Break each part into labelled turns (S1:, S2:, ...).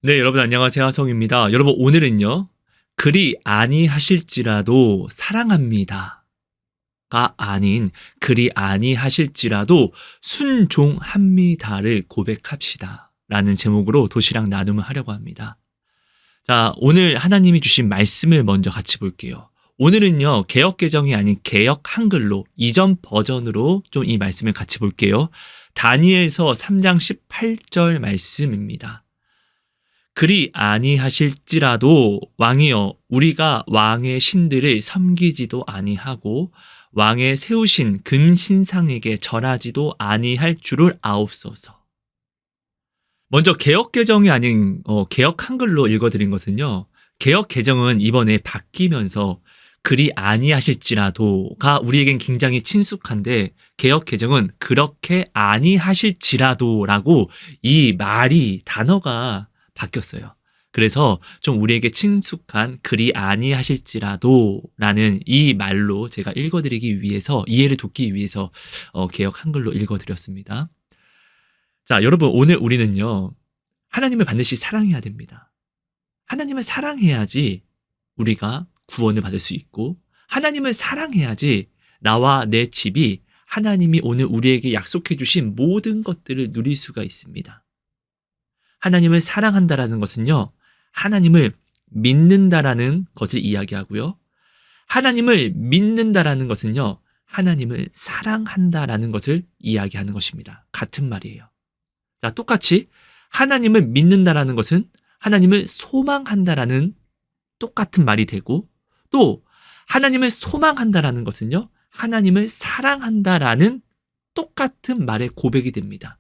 S1: 네, 여러분 안녕하세요. 성입니다. 여러분 오늘은요. 그리 아니하실지라도 사랑합니다가 아닌 그리 아니하실지라도 순종합니다를 고백합시다. 라는 제목으로 도시락 나눔을 하려고 합니다. 자, 오늘 하나님이 주신 말씀을 먼저 같이 볼게요. 오늘은요. 개역 개정이 아닌 개역 한글로 이전 버전으로 좀 이 말씀을 같이 볼게요. 다니엘서 3장 18절 말씀입니다. 그리 아니하실지라도 왕이여 우리가 왕의 신들을 섬기지도 아니하고 왕의 세우신 금신상에게 절하지도 아니할 줄을 아옵소서. 먼저 개역 개정이 아닌 개역 한글로 읽어드린 것은요. 개역 개정은 이번에 바뀌면서 그리 아니하실지라도가 우리에겐 굉장히 친숙한데 개역 개정은 그렇게 아니하실지라도라고 이 말이 단어가 바뀌었어요. 그래서 좀 우리에게 친숙한 그리 아니하실지라도 라는 이 말로 제가 읽어드리기 위해서 이해를 돕기 위해서 개역 한글로 읽어드렸습니다. 자, 여러분 오늘 우리는요. 하나님을 반드시 사랑해야 됩니다. 하나님을 사랑해야지 우리가 구원을 받을 수 있고 하나님을 사랑해야지 나와 내 집이 하나님이 오늘 우리에게 약속해 주신 모든 것들을 누릴 수가 있습니다. 하나님을 사랑한다라는 것은요. 하나님을 믿는다라는 것을 이야기하고요. 하나님을 믿는다라는 것은요. 하나님을 사랑한다라는 것을 이야기하는 것입니다. 같은 말이에요. 자, 똑같이 하나님을 믿는다라는 것은 하나님을 소망한다라는 똑같은 말이 되고 또 하나님을 소망한다라는 것은요. 하나님을 사랑한다라는 똑같은 말의 고백이 됩니다.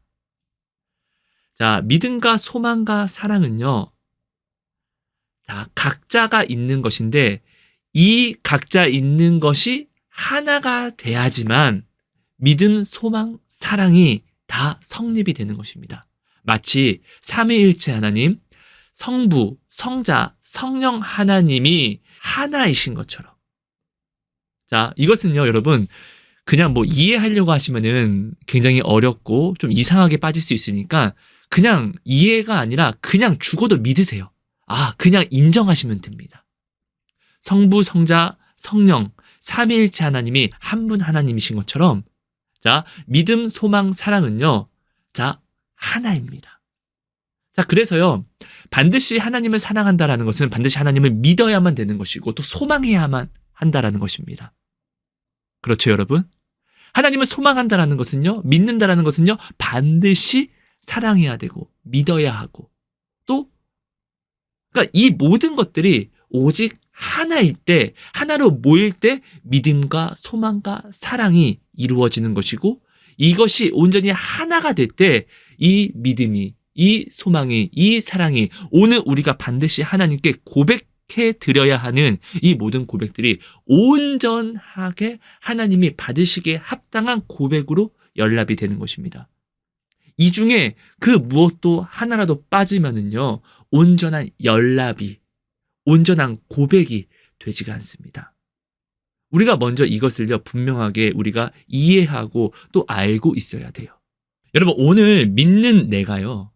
S1: 자, 믿음과 소망과 사랑은요. 자, 각자가 있는 것인데 이 각자 있는 것이 하나가 돼야지만 믿음, 소망, 사랑이 다 성립이 되는 것입니다. 마치 삼위일체 하나님, 성부, 성자, 성령 하나님이 하나이신 것처럼. 자, 이것은요, 여러분, 그냥 뭐 이해하려고 하시면은 굉장히 어렵고 좀 이상하게 빠질 수 있으니까 그냥 이해가 아니라 그냥 죽어도 믿으세요. 아, 그냥 인정하시면 됩니다. 성부, 성자, 성령, 삼위일체 하나님이 한 분 하나님이신 것처럼 자, 믿음, 소망, 사랑은요. 자, 하나입니다. 자, 그래서요. 반드시 하나님을 사랑한다라는 것은 반드시 하나님을 믿어야만 되는 것이고 또 소망해야만 한다라는 것입니다. 그렇죠, 여러분? 하나님을 소망한다라는 것은요. 믿는다라는 것은요. 반드시 사랑해야 되고 믿어야 하고 또 그러니까 이 모든 것들이 오직 하나일 때 하나로 모일 때 믿음과 소망과 사랑이 이루어지는 것이고 이것이 온전히 하나가 될 때 이 믿음이 이 소망이 이 사랑이 오늘 우리가 반드시 하나님께 고백해 드려야 하는 이 모든 고백들이 온전하게 하나님이 받으시기에 합당한 고백으로 연락이 되는 것입니다. 이 중에 그 무엇도 하나라도 빠지면은요, 온전한 연락이, 온전한 고백이 되지가 않습니다. 우리가 먼저 이것을요, 분명하게 우리가 이해하고 또 알고 있어야 돼요. 여러분, 오늘 믿는 내가요,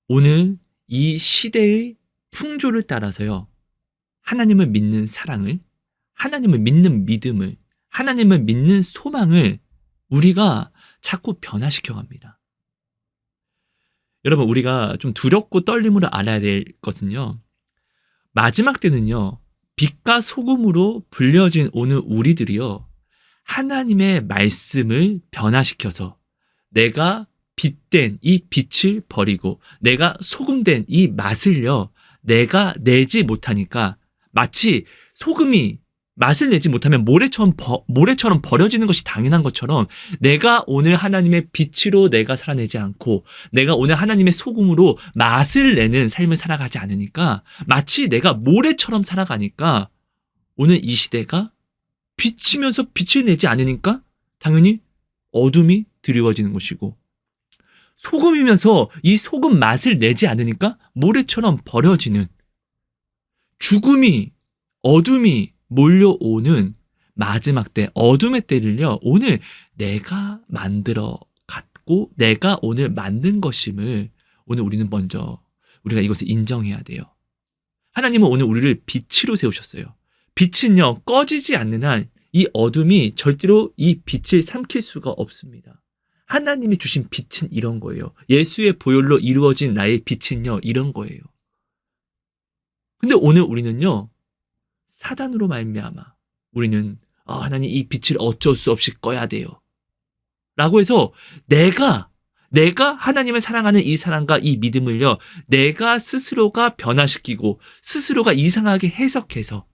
S1: 오늘 이 시대의 풍조를 따라서요, 하나님을 믿는 사랑을, 하나님을 믿는 믿음을, 하나님을 믿는 소망을 우리가 자꾸 변화시켜 갑니다. 여러분, 우리가 좀 두렵고 떨림으로 알아야 될 것은요. 마지막 때는요. 빛과 소금으로 불려진 오늘 우리들이요. 하나님의 말씀을 변화시켜서 내가 빛된 이 빛을 버리고 내가 소금된 이 맛을요. 내가 내지 못하니까 마치 소금이 맛을 내지 못하면 모래처럼 버려지는 것이 당연한 것처럼 내가 오늘 하나님의 빛으로 내가 살아내지 않고 내가 오늘 하나님의 소금으로 맛을 내는 삶을 살아가지 않으니까 마치 내가 모래처럼 살아가니까 오늘 이 시대가 비치면서 빛을 내지 않으니까 당연히 어둠이 드리워지는 것이고 소금이면서 이 소금 맛을 내지 않으니까 모래처럼 버려지는 죽음이 어둠이 몰려오는 마지막 때, 어둠의 때를요, 오늘 내가 만들어 갔고, 내가 오늘 만든 것임을 오늘 우리는 먼저 우리가 이것을 인정해야 돼요. 하나님은 오늘 우리를 빛으로 세우셨어요. 빛은요, 꺼지지 않는 한 이 어둠이 절대로 이 빛을 삼킬 수가 없습니다. 하나님이 주신 빛은 이런 거예요. 예수의 보혈로 이루어진 나의 빛은요, 이런 거예요. 근데 오늘 우리는요, 사단으로 말미암아 우리는 하나님 이 빛을 어쩔 수 없이 꺼야 돼요. 라고 해서 내가 하나님을 사랑하는 이 사랑과 이 믿음을요, 내가 스스로가 변화시키고 스스로가 이상하게 해석해서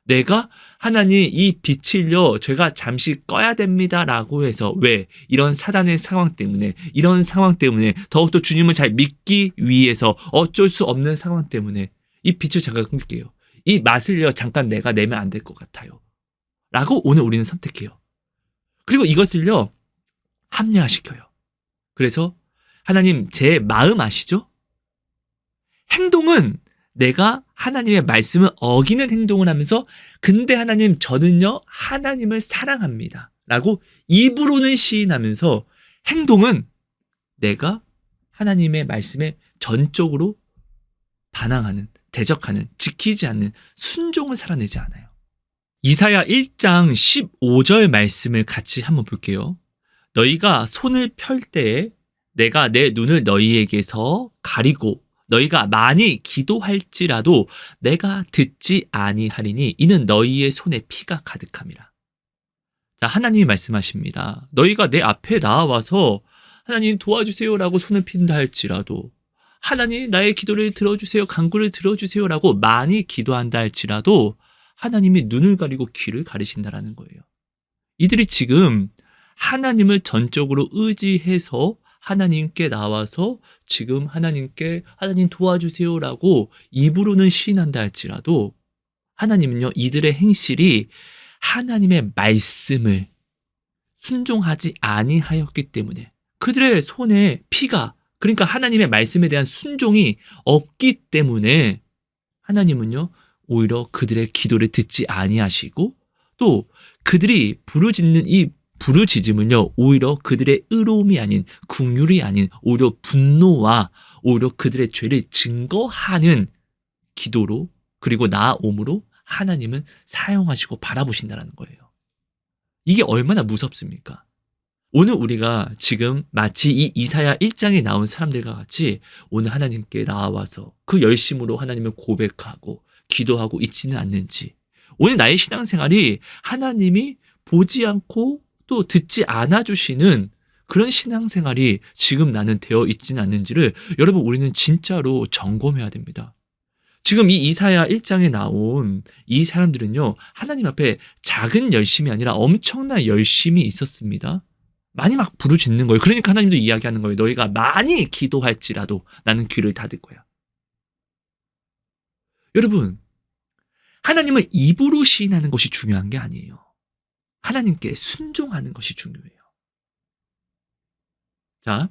S1: 내가 하나님 이 빛을요, 제가 잠시 꺼야 됩니다라고 해서 왜? 이런 사단의 상황 때문에, 이런 상황 때문에 더욱더 주님을 잘 믿기 위해서 어쩔 수 없는 상황 때문에 이 빛을 잠깐 끊을게요. 이 맛을요, 잠깐 내가 내면 안 될 것 같아요. 라고 오늘 우리는 선택해요. 그리고 이것을요, 합리화시켜요. 그래서 하나님 제 마음 아시죠? 행동은 내가 하나님의 말씀을 어기는 행동을 하면서 근데 하나님 저는요 하나님을 사랑합니다 라고 입으로는 시인하면서 행동은 내가 하나님의 말씀에 전적으로 반항하는, 대적하는, 지키지 않는 순종을 살아내지 않아요. 이사야 1장 15절 말씀을 같이 한번 볼게요. 너희가 손을 펼 때에 내가 내 눈을 너희에게서 가리고 너희가 많이 기도할지라도 내가 듣지 아니하리니 이는 너희의 손에 피가 가득함이라. 자, 하나님이 말씀하십니다. 너희가 내 앞에 나와서 하나님 도와주세요라고 손을 핀다 할지라도, 하나님 나의 기도를 들어주세요, 간구를 들어주세요라고 많이 기도한다 할지라도 하나님이 눈을 가리고 귀를 가리신다라는 거예요. 이들이 지금 하나님을 전적으로 의지해서 하나님께 나와서 지금 하나님께 하나님 도와주세요라고 입으로는 시인한다 할지라도 하나님은요, 이들의 행실이 하나님의 말씀을 순종하지 아니하였기 때문에 그들의 손에 피가, 그러니까 하나님의 말씀에 대한 순종이 없기 때문에 하나님은요, 오히려 그들의 기도를 듣지 아니하시고 또 그들이 부르짖는 이 부르짖음은요, 오히려 그들의 의로움이 아닌, 긍휼이 아닌 오히려 분노와 오히려 그들의 죄를 증거하는 기도로, 그리고 나아옴으로 하나님은 사용하시고 바라보신다는 거예요. 이게 얼마나 무섭습니까? 오늘 우리가 지금 마치 이 이사야 1장에 나온 사람들과 같이 오늘 하나님께 나와서 그 열심으로 하나님을 고백하고 기도하고 있지는 않는지, 오늘 나의 신앙생활이 하나님이 보지 않고 또 듣지 않아 주시는 그런 신앙생활이 지금 나는 되어 있지는 않는지를 여러분 우리는 진짜로 점검해야 됩니다. 지금 이 이사야 1장에 나온 이 사람들은요, 하나님 앞에 작은 열심이 아니라 엄청난 열심이 있었습니다. 많이 막 부르짖는 거예요. 그러니까 하나님도 이야기하는 거예요. 너희가 많이 기도할지라도 나는 귀를 닫을 거야. 여러분, 하나님을 입으로 시인하는 것이 중요한 게 아니에요. 하나님께 순종하는 것이 중요해요. 자,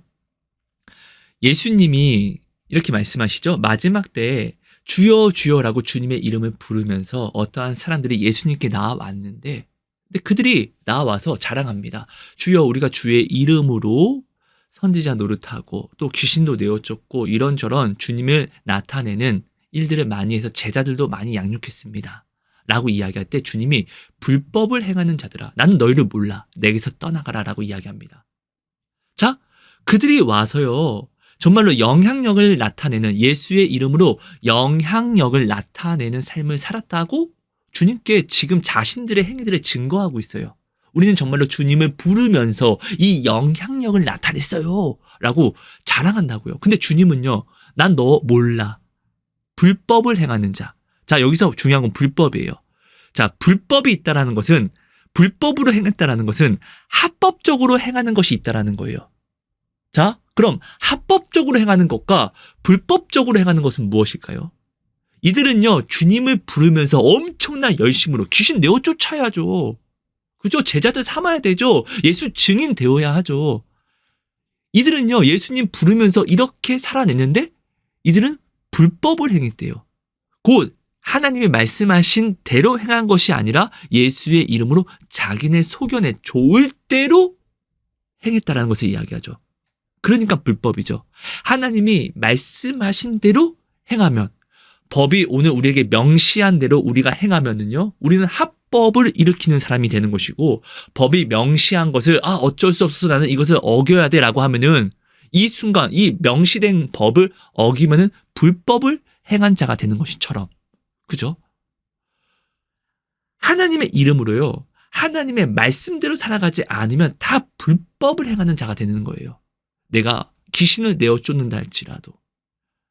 S1: 예수님이 이렇게 말씀하시죠. 마지막 때에 주여 주여라고 주님의 이름을 부르면서 어떠한 사람들이 예수님께 나와왔는데, 근데 그들이 나와서 자랑합니다. 주여, 우리가 주의 이름으로 선지자 노릇하고 또 귀신도 내어쫓고 이런저런 주님을 나타내는 일들을 많이 해서 제자들도 많이 양육했습니다 라고 이야기할 때 주님이 불법을 행하는 자들아, 나는 너희를 몰라, 내게서 떠나가라 라고 이야기합니다. 자, 그들이 와서요, 정말로 영향력을 나타내는, 예수의 이름으로 영향력을 나타내는 삶을 살았다고 주님께 지금 자신들의 행위들을 증거하고 있어요. 우리는 정말로 주님을 부르면서 이 영향력을 나타냈어요 라고 자랑한다고요. 근데 주님은요, 난 너 몰라, 불법을 행하는 자. 자, 여기서 중요한 건 불법이에요. 자, 불법이 있다라는 것은, 불법으로 행했다라는 것은 합법적으로 행하는 것이 있다라는 거예요. 자, 그럼 합법적으로 행하는 것과 불법적으로 행하는 것은 무엇일까요? 이들은요, 주님을 부르면서 엄청난 열심으로 귀신 내어 쫓아야죠. 그죠? 제자들 삼아야 되죠. 예수 증인 되어야 하죠. 이들은요, 예수님 부르면서 이렇게 살아냈는데 이들은 불법을 행했대요. 곧 하나님이 말씀하신 대로 행한 것이 아니라 예수의 이름으로 자기네 소견에 좋을 대로 행했다라는 것을 이야기하죠. 그러니까 불법이죠. 하나님이 말씀하신 대로 행하면, 법이 오늘 우리에게 명시한 대로 우리가 행하면은요, 우리는 합법을 일으키는 사람이 되는 것이고, 법이 명시한 것을 어쩔 수 없어서 나는 이것을 어겨야 돼라고 하면은 이 순간 이 명시된 법을 어기면은 불법을 행한 자가 되는 것이처럼, 그죠? 하나님의 이름으로요, 하나님의 말씀대로 살아가지 않으면 다 불법을 행하는 자가 되는 거예요. 내가 귀신을 내어 쫓는다 할지라도,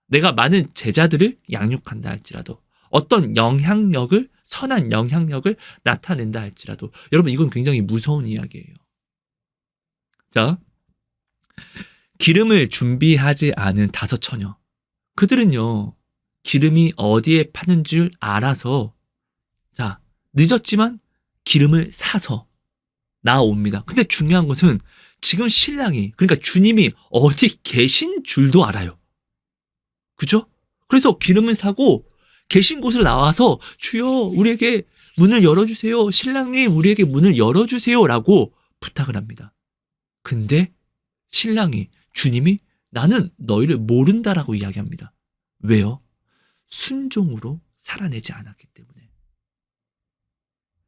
S1: 내가 많은 제자들을 양육한다 할지라도, 어떤 영향력을, 선한 영향력을 나타낸다 할지라도, 여러분 이건 굉장히 무서운 이야기예요. 자, 기름을 준비하지 않은 5 처녀, 그들은요 기름이 어디에 파는 줄 알아서, 자, 늦었지만 기름을 사서 나옵니다. 근데 중요한 것은 지금 신랑이, 그러니까 주님이 어디 계신 줄도 알아요. 그죠? 그래서 기름을 사고 계신 곳을 나와서 주여 우리에게 문을 열어주세요. 신랑님 우리에게 문을 열어주세요 라고 부탁을 합니다. 근데 신랑이, 주님이 나는 너희를 모른다라고 이야기합니다. 왜요? 순종으로 살아내지 않았기 때문에.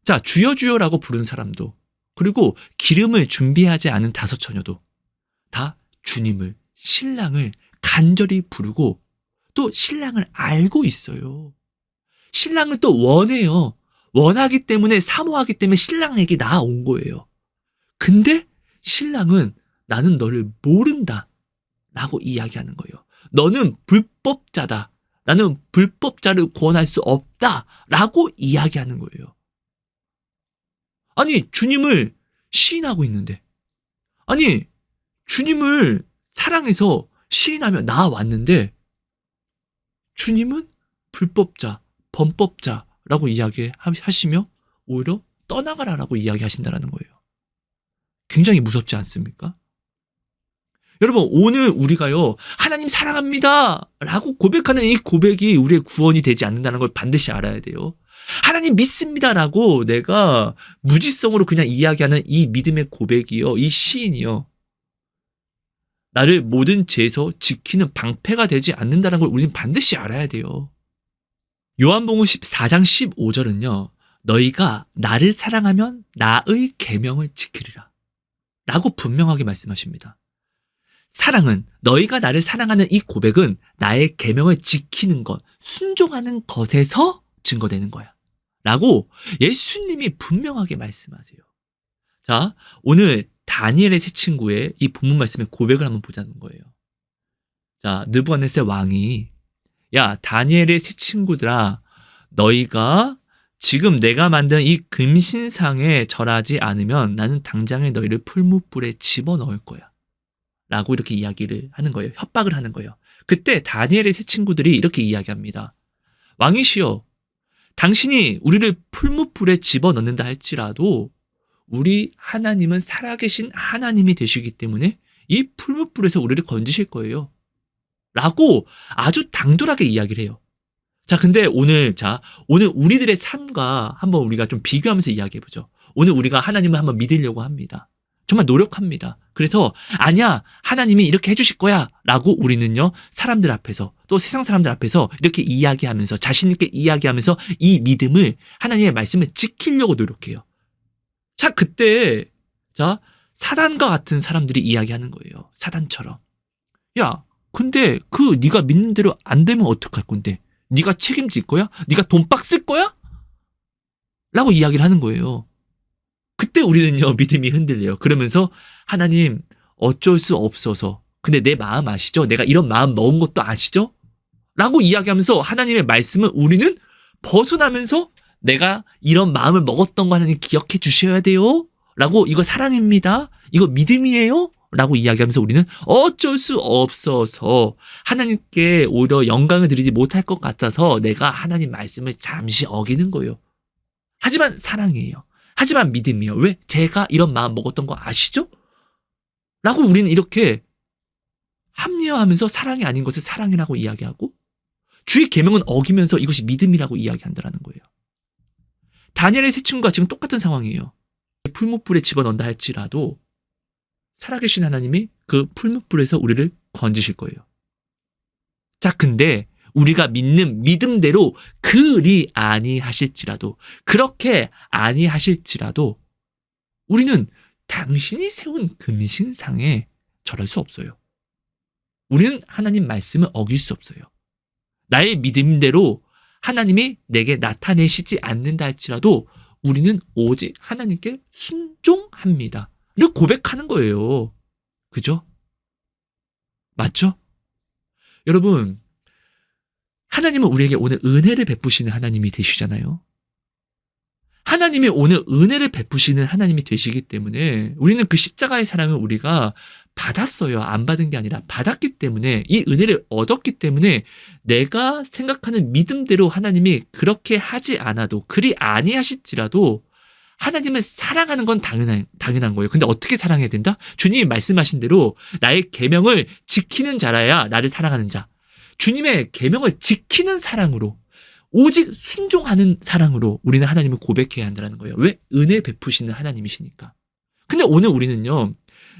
S1: 자, 주여 주여라고 부른 사람도, 그리고 기름을 준비하지 않은 5 처녀도 다 주님을, 신랑을 간절히 부르고 또 신랑을 알고 있어요. 신랑을 또 원해요. 원하기 때문에, 사모하기 때문에 신랑에게 나아온 거예요. 근데 신랑은 나는 너를 모른다 라고 이야기하는 거예요. 너는 불법자다. 나는 불법자를 구원할 수 없다 라고 이야기하는 거예요. 아니, 주님을 시인하고 있는데, 아니, 주님을 사랑해서 시인하며 나아왔는데 주님은 불법자, 범법자라고 이야기하시며 오히려 떠나가라라고 이야기하신다는 거예요. 굉장히 무섭지 않습니까? 여러분, 오늘 우리가요, 하나님 사랑합니다 라고 고백하는 이 고백이 우리의 구원이 되지 않는다는 걸 반드시 알아야 돼요. 하나님 믿습니다 라고 내가 무지성으로 그냥 이야기하는 이 믿음의 고백이요, 이 시인이요, 나를 모든 죄에서 지키는 방패가 되지 않는다는 걸 우리는 반드시 알아야 돼요. 요한복음 14장 15절은요, 너희가 나를 사랑하면 나의 계명을 지키리라 라고 분명하게 말씀하십니다. 사랑은, 너희가 나를 사랑하는 이 고백은 나의 계명을 지키는 것, 순종하는 것에서 증거되는 거야 라고 예수님이 분명하게 말씀하세요. 자, 오늘 다니엘의 세 친구의 이 본문 말씀의 고백을 한번 보자는 거예요. 자, 느부갓네살 왕이, 야, 다니엘의 세 친구들아, 너희가 지금 내가 만든 이 금신상에 절하지 않으면 나는 당장에 너희를 풀무불에 집어넣을 거야 라고 이렇게 이야기를 하는 거예요. 협박을 하는 거예요. 그때 다니엘의 세 친구들이 이렇게 이야기합니다. 왕이시여, 당신이 우리를 풀무불에 집어넣는다 할지라도 우리 하나님은 살아계신 하나님이 되시기 때문에 이 풀무불에서 우리를 건지실 거예요 라고 아주 당돌하게 이야기를 해요. 자, 근데 오늘 우리들의 삶과 한번 우리가 좀 비교하면서 이야기해보죠. 오늘 우리가 하나님을 한번 믿으려고 합니다. 정말 노력합니다. 그래서 아니야, 하나님이 이렇게 해주실 거야 라고 우리는요, 사람들 앞에서, 또 세상 사람들 앞에서 이렇게 이야기하면서, 자신 있게 이야기하면서 이 믿음을, 하나님의 말씀을 지키려고 노력해요. 자, 그때 사단과 같은 사람들이 이야기하는 거예요. 사단처럼. 야, 근데 네가 믿는 대로 안 되면 어떡할 건데? 네가 책임질 거야? 네가 돈빡 쓸 거야? 라고 이야기를 하는 거예요. 그때 우리는요, 믿음이 흔들려요. 그러면서 하나님 어쩔 수 없어서, 근데 내 마음 아시죠? 내가 이런 마음 먹은 것도 아시죠? 라고 이야기하면서 하나님의 말씀을 우리는 벗어나면서, 내가 이런 마음을 먹었던 거 하나님 기억해 주셔야 돼요 라고, 이거 사랑입니다, 이거 믿음이에요 라고 이야기하면서 우리는 어쩔 수 없어서 하나님께 오히려 영광을 드리지 못할 것 같아서 내가 하나님 말씀을 잠시 어기는 거예요. 하지만 사랑이에요. 하지만 믿음이에요. 왜? 제가 이런 마음 먹었던 거 아시죠? 라고 우리는 이렇게 합리화하면서 사랑이 아닌 것을 사랑이라고 이야기하고, 주의 계명은 어기면서 이것이 믿음이라고 이야기한다는 거예요. 다니엘의 세 친구가 지금 똑같은 상황이에요. 풀무불에 집어넣는다 할지라도 살아계신 하나님이 그 풀무불에서 우리를 건지실 거예요. 자, 근데 우리가 믿는 믿음대로 그리 아니하실지라도, 그렇게 아니하실지라도 우리는 당신이 세운 근신상에 절할 수 없어요. 우리는 하나님 말씀을 어길 수 없어요. 나의 믿음대로 하나님이 내게 나타내시지 않는다 할지라도 우리는 오직 하나님께 순종합니다. 를 고백하는 거예요. 그죠? 맞죠? 여러분, 하나님은 우리에게 오늘 은혜를 베푸시는 하나님이 되시잖아요. 하나님이 오늘 은혜를 베푸시는 하나님이 되시기 때문에 우리는 그 십자가의 사랑을 우리가 받았어요. 안 받은 게 아니라 받았기 때문에, 이 은혜를 얻었기 때문에 내가 생각하는 믿음대로 하나님이 그렇게 하지 않아도, 그리 아니하실지라도 하나님을 사랑하는 건 당연한 거예요. 근데 어떻게 사랑해야 된다? 주님이 말씀하신 대로 나의 계명을 지키는 자라야 나를 사랑하는 자. 주님의 계명을 지키는 사랑으로, 오직 순종하는 사랑으로 우리는 하나님을 고백해야 한다는 거예요. 왜? 은혜 베푸시는 하나님이시니까. 근데 오늘 우리는요,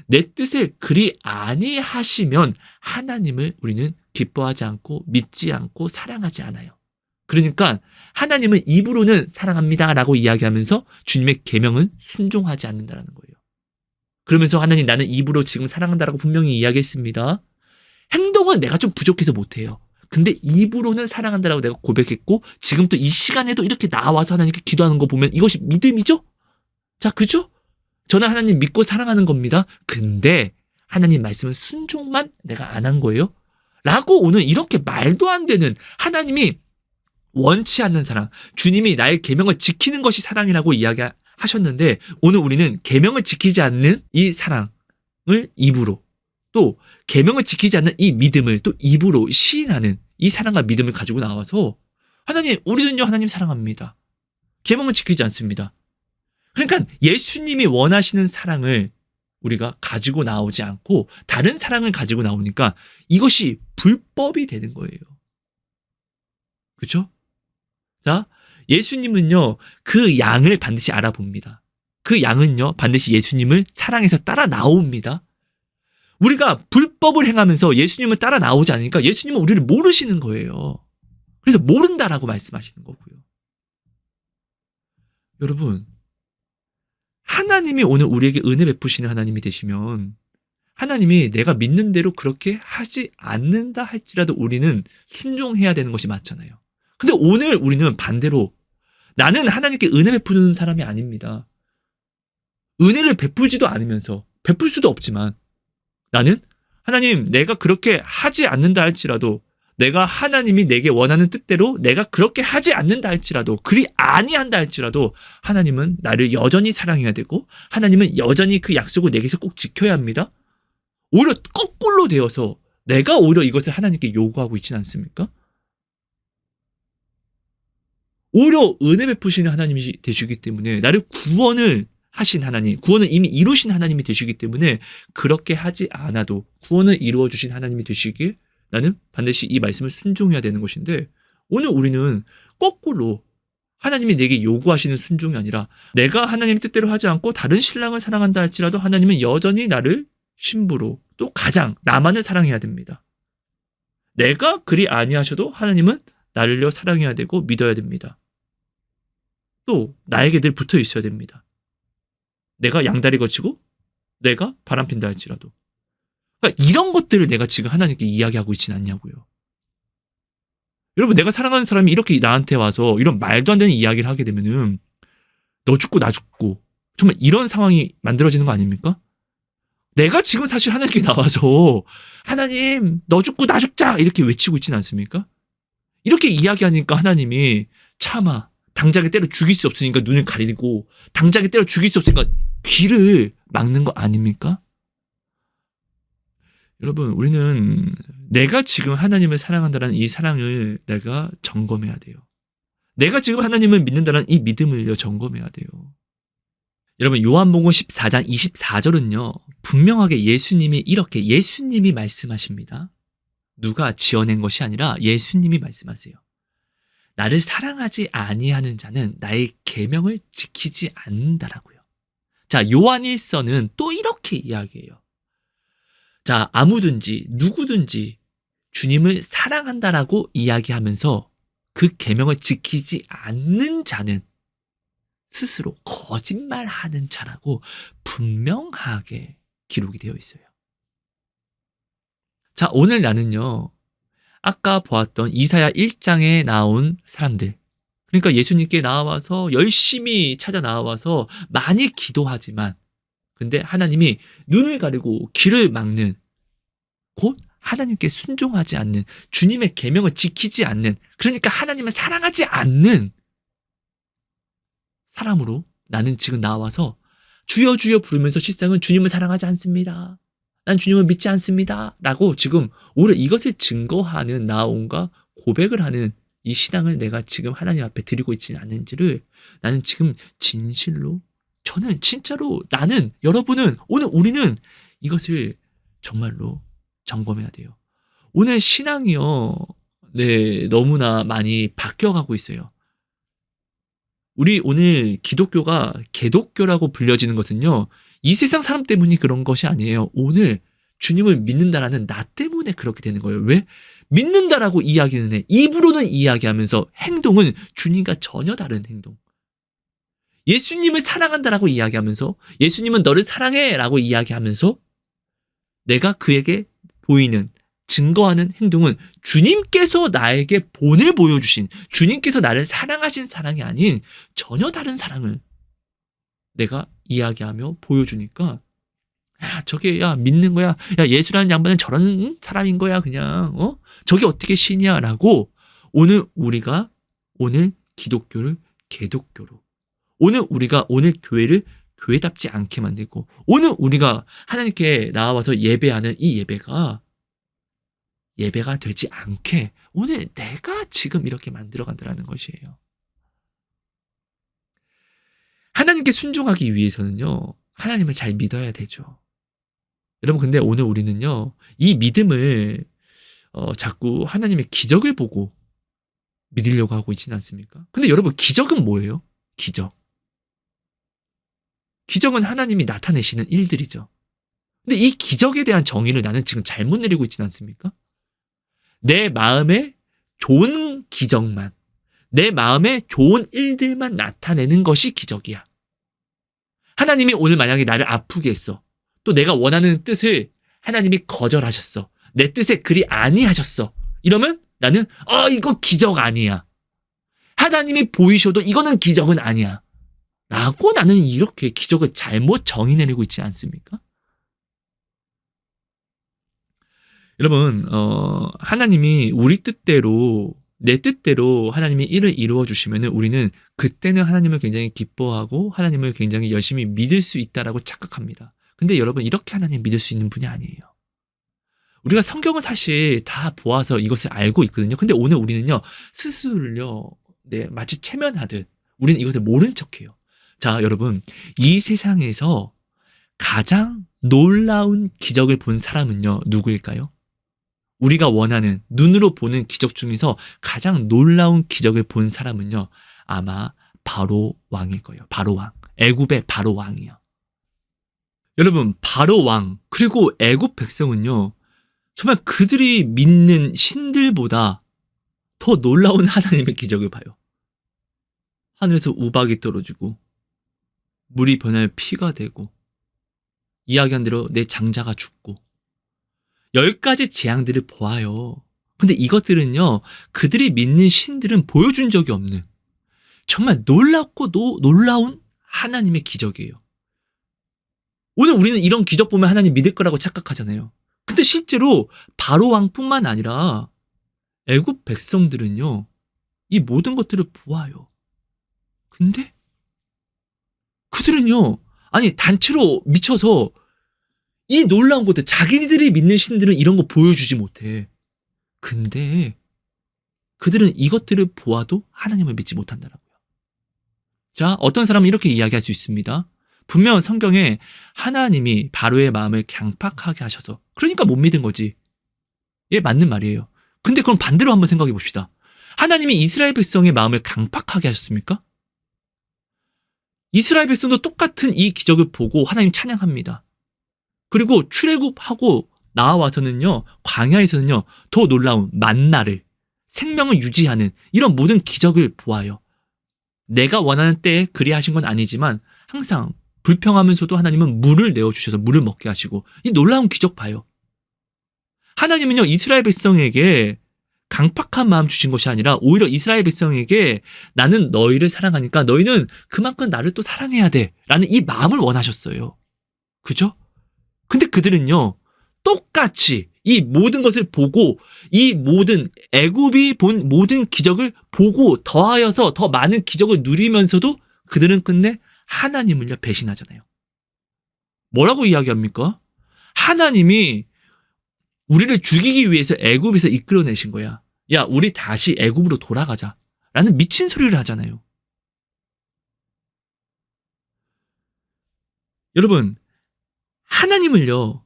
S1: 내 뜻을 그리 아니하시면 하나님을 우리는 기뻐하지 않고 믿지 않고 사랑하지 않아요. 그러니까 하나님은 입으로는 사랑합니다 라고 이야기하면서 주님의 계명은 순종하지 않는다는 거예요. 그러면서 하나님, 나는 입으로 지금 사랑한다라고 분명히 이야기했습니다. 행동은 내가 좀 부족해서 못해요. 근데 입으로는 사랑한다라고 내가 고백했고, 지금 또 이 시간에도 이렇게 나와서 하나님께 기도하는 거 보면 이것이 믿음이죠? 자, 그죠? 저는 하나님 믿고 사랑하는 겁니다. 근데 하나님 말씀은 순종만 내가 안 한 거예요? 라고 오늘 이렇게 말도 안 되는, 하나님이 원치 않는 사랑, 주님이 나의 계명을 지키는 것이 사랑이라고 이야기하셨는데, 오늘 우리는 계명을 지키지 않는 이 사랑을 입으로, 또 계명을 지키지 않는 이 믿음을 또 입으로 시인하는 이 사랑과 믿음을 가지고 나와서, 하나님, 우리는요 하나님 사랑합니다. 계명을 지키지 않습니다. 그러니까 예수님이 원하시는 사랑을 우리가 가지고 나오지 않고 다른 사랑을 가지고 나오니까 이것이 불법이 되는 거예요. 그렇죠? 자, 예수님은요 그 양을 반드시 알아봅니다. 그 양은요 반드시 예수님을 사랑해서 따라 나옵니다. 우리가 불법을 행하면서 예수님을 따라 나오지 않으니까 예수님은 우리를 모르시는 거예요. 그래서 모른다라고 말씀하시는 거고요. 여러분, 하나님이 오늘 우리에게 은혜 베푸시는 하나님이 되시면, 하나님이 내가 믿는 대로 그렇게 하지 않는다 할지라도 우리는 순종해야 되는 것이 맞잖아요. 근데 오늘 우리는 반대로, 나는 하나님께 은혜 베푸는 사람이 아닙니다. 은혜를 베풀지도 않으면서, 베풀 수도 없지만, 나는 하나님, 내가 그렇게 하지 않는다 할지라도, 내가 하나님이 내게 원하는 뜻대로 내가 그렇게 하지 않는다 할지라도, 그리 아니한다 할지라도 하나님은 나를 여전히 사랑해야 되고, 하나님은 여전히 그 약속을 내게서 꼭 지켜야 합니다. 오히려 거꾸로 되어서 내가 오히려 이것을 하나님께 요구하고 있지는 않습니까? 오히려 은혜 베푸시는 하나님이 되시기 때문에, 나를 구원을 하신 하나님, 구원을 이미 이루신 하나님이 되시기 때문에 그렇게 하지 않아도 구원을 이루어 주신 하나님이 되시길 나는 반드시 이 말씀을 순종해야 되는 것인데, 오늘 우리는 거꾸로 하나님이 내게 요구하시는 순종이 아니라, 내가 하나님의 뜻대로 하지 않고 다른 신랑을 사랑한다 할지라도 하나님은 여전히 나를 신부로, 또 가장 나만을 사랑해야 됩니다. 내가 그리 아니하셔도 하나님은 나를요 사랑해야 되고 믿어야 됩니다. 또 나에게 늘 붙어 있어야 됩니다. 내가 양다리 거치고 내가 바람핀다 할지라도. 그러니까 이런 것들을 내가 지금 하나님께 이야기하고 있지는 않냐고요. 여러분, 내가 사랑하는 사람이 이렇게 나한테 와서 이런 말도 안 되는 이야기를 하게 되면은, 너 죽고 나 죽고, 정말 이런 상황이 만들어지는 거 아닙니까? 내가 지금 사실 하나님께 나와서 하나님, 너 죽고 나 죽자 이렇게 외치고 있지는 않습니까? 이렇게 이야기하니까 하나님이 참아, 당장에 때려 죽일 수 없으니까 눈을 가리고, 당장에 때려 죽일 수 없으니까 귀를 막는 거 아닙니까? 여러분, 우리는 내가 지금 하나님을 사랑한다는 이 사랑을 내가 점검해야 돼요. 내가 지금 하나님을 믿는다는 이 믿음을요 점검해야 돼요. 여러분, 요한복음 14장 24절은요 분명하게 예수님이 말씀하십니다. 누가 지어낸 것이 아니라 예수님이 말씀하세요. 나를 사랑하지 아니하는 자는 나의 계명을 지키지 않는다라고요. 자, 요한일서는 또 이렇게 이야기해요. 자, 아무든지 누구든지 주님을 사랑한다라고 이야기하면서 그 계명을 지키지 않는 자는 스스로 거짓말하는 자라고 분명하게 기록이 되어 있어요. 자, 오늘 나는요, 아까 보았던 이사야 1장에 나온 사람들, 그러니까 예수님께 나와서 열심히 찾아 나와서 많이 기도하지만 근데 하나님이 눈을 가리고 길을 막는, 곧 하나님께 순종하지 않는, 주님의 계명을 지키지 않는, 그러니까 하나님을 사랑하지 않는 사람으로 나는 지금 나와서 주여 주여 부르면서 실상은 주님을 사랑하지 않습니다, 난 주님을 믿지 않습니다 라고 지금 오히려 이것을 증거하는 나온과 고백을 하는 이 신앙을 내가 지금 하나님 앞에 드리고 있지는 않는지를 나는 지금 진실로, 저는 진짜로, 나는, 여러분은, 오늘 우리는 이것을 정말로 점검해야 돼요. 오늘 신앙이요, 네, 너무나 많이 바뀌어가고 있어요. 우리 오늘 기독교가 개독교라고 불려지는 것은요, 이 세상 사람 때문이 그런 것이 아니에요. 오늘 주님을 믿는다라는 나 때문에 그렇게 되는 거예요. 왜? 믿는다라고 이야기는 해. 입으로는 이야기하면서 행동은 주님과 전혀 다른 행동. 예수님을 사랑한다라고 이야기하면서, 예수님은 너를 사랑해라고 이야기하면서 내가 그에게 보이는, 증거하는 행동은 주님께서 나에게 본을 보여주신, 주님께서 나를 사랑하신 사랑이 아닌 전혀 다른 사랑을 내가 이야기하며 보여주니까, 야, 저게, 야, 믿는 거야, 야, 예수라는 양반은 저런 사람인 거야, 그냥, 저게 어떻게 신이야 라고, 오늘 우리가 오늘 기독교를 개독교로, 오늘 우리가 오늘 교회를 교회답지 않게 만들고, 오늘 우리가 하나님께 나와서 예배하는 이 예배가 되지 않게 오늘 내가 지금 이렇게 만들어간다는 것이에요. 하나님께 순종하기 위해서는요, 하나님을 잘 믿어야 되죠. 여러분, 근데 오늘 우리는요, 이 믿음을 자꾸 하나님의 기적을 보고 믿으려고 하고 있지는 않습니까? 근데 여러분, 기적은 뭐예요? 기적은 하나님이 나타내시는 일들이죠. 근데 이 기적에 대한 정의를 나는 지금 잘못 내리고 있지는 않습니까? 내 마음에 좋은 기적만, 내 마음에 좋은 일들만 나타내는 것이 기적이야. 하나님이 오늘 만약에 나를 아프게 했어. 또 내가 원하는 뜻을 하나님이 거절하셨어. 내 뜻에 그리 아니하셨어. 이러면 나는 이거 기적 아니야. 하나님이 보이셔도 이거는 기적은 아니야 라고 나는 이렇게 기적을 잘못 정의 내리고 있지 않습니까? 여러분, 하나님이 우리 뜻대로, 내 뜻대로 하나님이 일을 이루어 주시면 우리는 그때는 하나님을 굉장히 기뻐하고 하나님을 굉장히 열심히 믿을 수 있다라고 착각합니다. 근데 여러분, 이렇게 하나님 믿을 수 있는 분이 아니에요. 우리가 성경을 사실 다 보아서 이것을 알고 있거든요. 근데 오늘 우리는요, 스스로를요, 네, 마치 체면하듯 우리는 이것을 모른 척해요. 자, 여러분, 이 세상에서 가장 놀라운 기적을 본 사람은요, 누구일까요? 우리가 원하는, 눈으로 보는 기적 중에서 가장 놀라운 기적을 본 사람은요, 아마 바로 왕일 거예요. 바로 왕. 애굽의 바로 왕이요. 여러분, 바로 왕, 그리고 애굽 백성은요, 정말 그들이 믿는 신들보다 더 놀라운 하나님의 기적을 봐요. 하늘에서 우박이 떨어지고, 물이 변하여 피가 되고, 이야기한 대로 내 장자가 죽고, 10가지 재앙들을 보아요. 근데 이것들은요, 그들이 믿는 신들은 보여준 적이 없는 정말 놀랍고 놀라운 하나님의 기적이에요. 오늘 우리는 이런 기적 보면 하나님 믿을 거라고 착각하잖아요. 근데 실제로 바로 왕뿐만 아니라 애굽 백성들은요, 이 모든 것들을 보아요. 근데 그들은요, 아니 단체로 미쳐서 이 놀라운 것들, 자기들이 믿는 신들은 이런 거 보여주지 못해. 근데 그들은 이것들을 보아도 하나님을 믿지 못한다라고요. 자, 어떤 사람은 이렇게 이야기할 수 있습니다. 분명 성경에 하나님이 바로의 마음을 강팍하게 하셔서, 그러니까 못 믿은 거지. 예, 맞는 말이에요. 근데 그럼 반대로 한번 생각해 봅시다. 하나님이 이스라엘 백성의 마음을 강팍하게 하셨습니까? 이스라엘 백성도 똑같은 이 기적을 보고 하나님 찬양합니다. 그리고 출애굽하고 나와서는요, 광야에서는요, 더 놀라운 만나를, 생명을 유지하는 이런 모든 기적을 보아요. 내가 원하는 때에 그리하신 건 아니지만 항상 불평하면서도 하나님은 물을 내어주셔서 물을 먹게 하시고 이 놀라운 기적 봐요. 하나님은요, 이스라엘 백성에게 강팍한 마음 주신 것이 아니라 오히려 이스라엘 백성에게 나는 너희를 사랑하니까 너희는 그만큼 나를 또 사랑해야 돼 라는 이 마음을 원하셨어요. 그죠? 근데 그들은요, 똑같이 이 모든 것을 보고 이 모든 애굽이 본 모든 기적을 보고 더하여서 더 많은 기적을 누리면서도 그들은 끝내 하나님을요 배신하잖아요. 뭐라고 이야기합니까? 하나님이 우리를 죽이기 위해서 애굽에서 이끌어내신 거야. 야, 우리 다시 애굽으로 돌아가자 라는 미친 소리를 하잖아요. 여러분, 하나님을요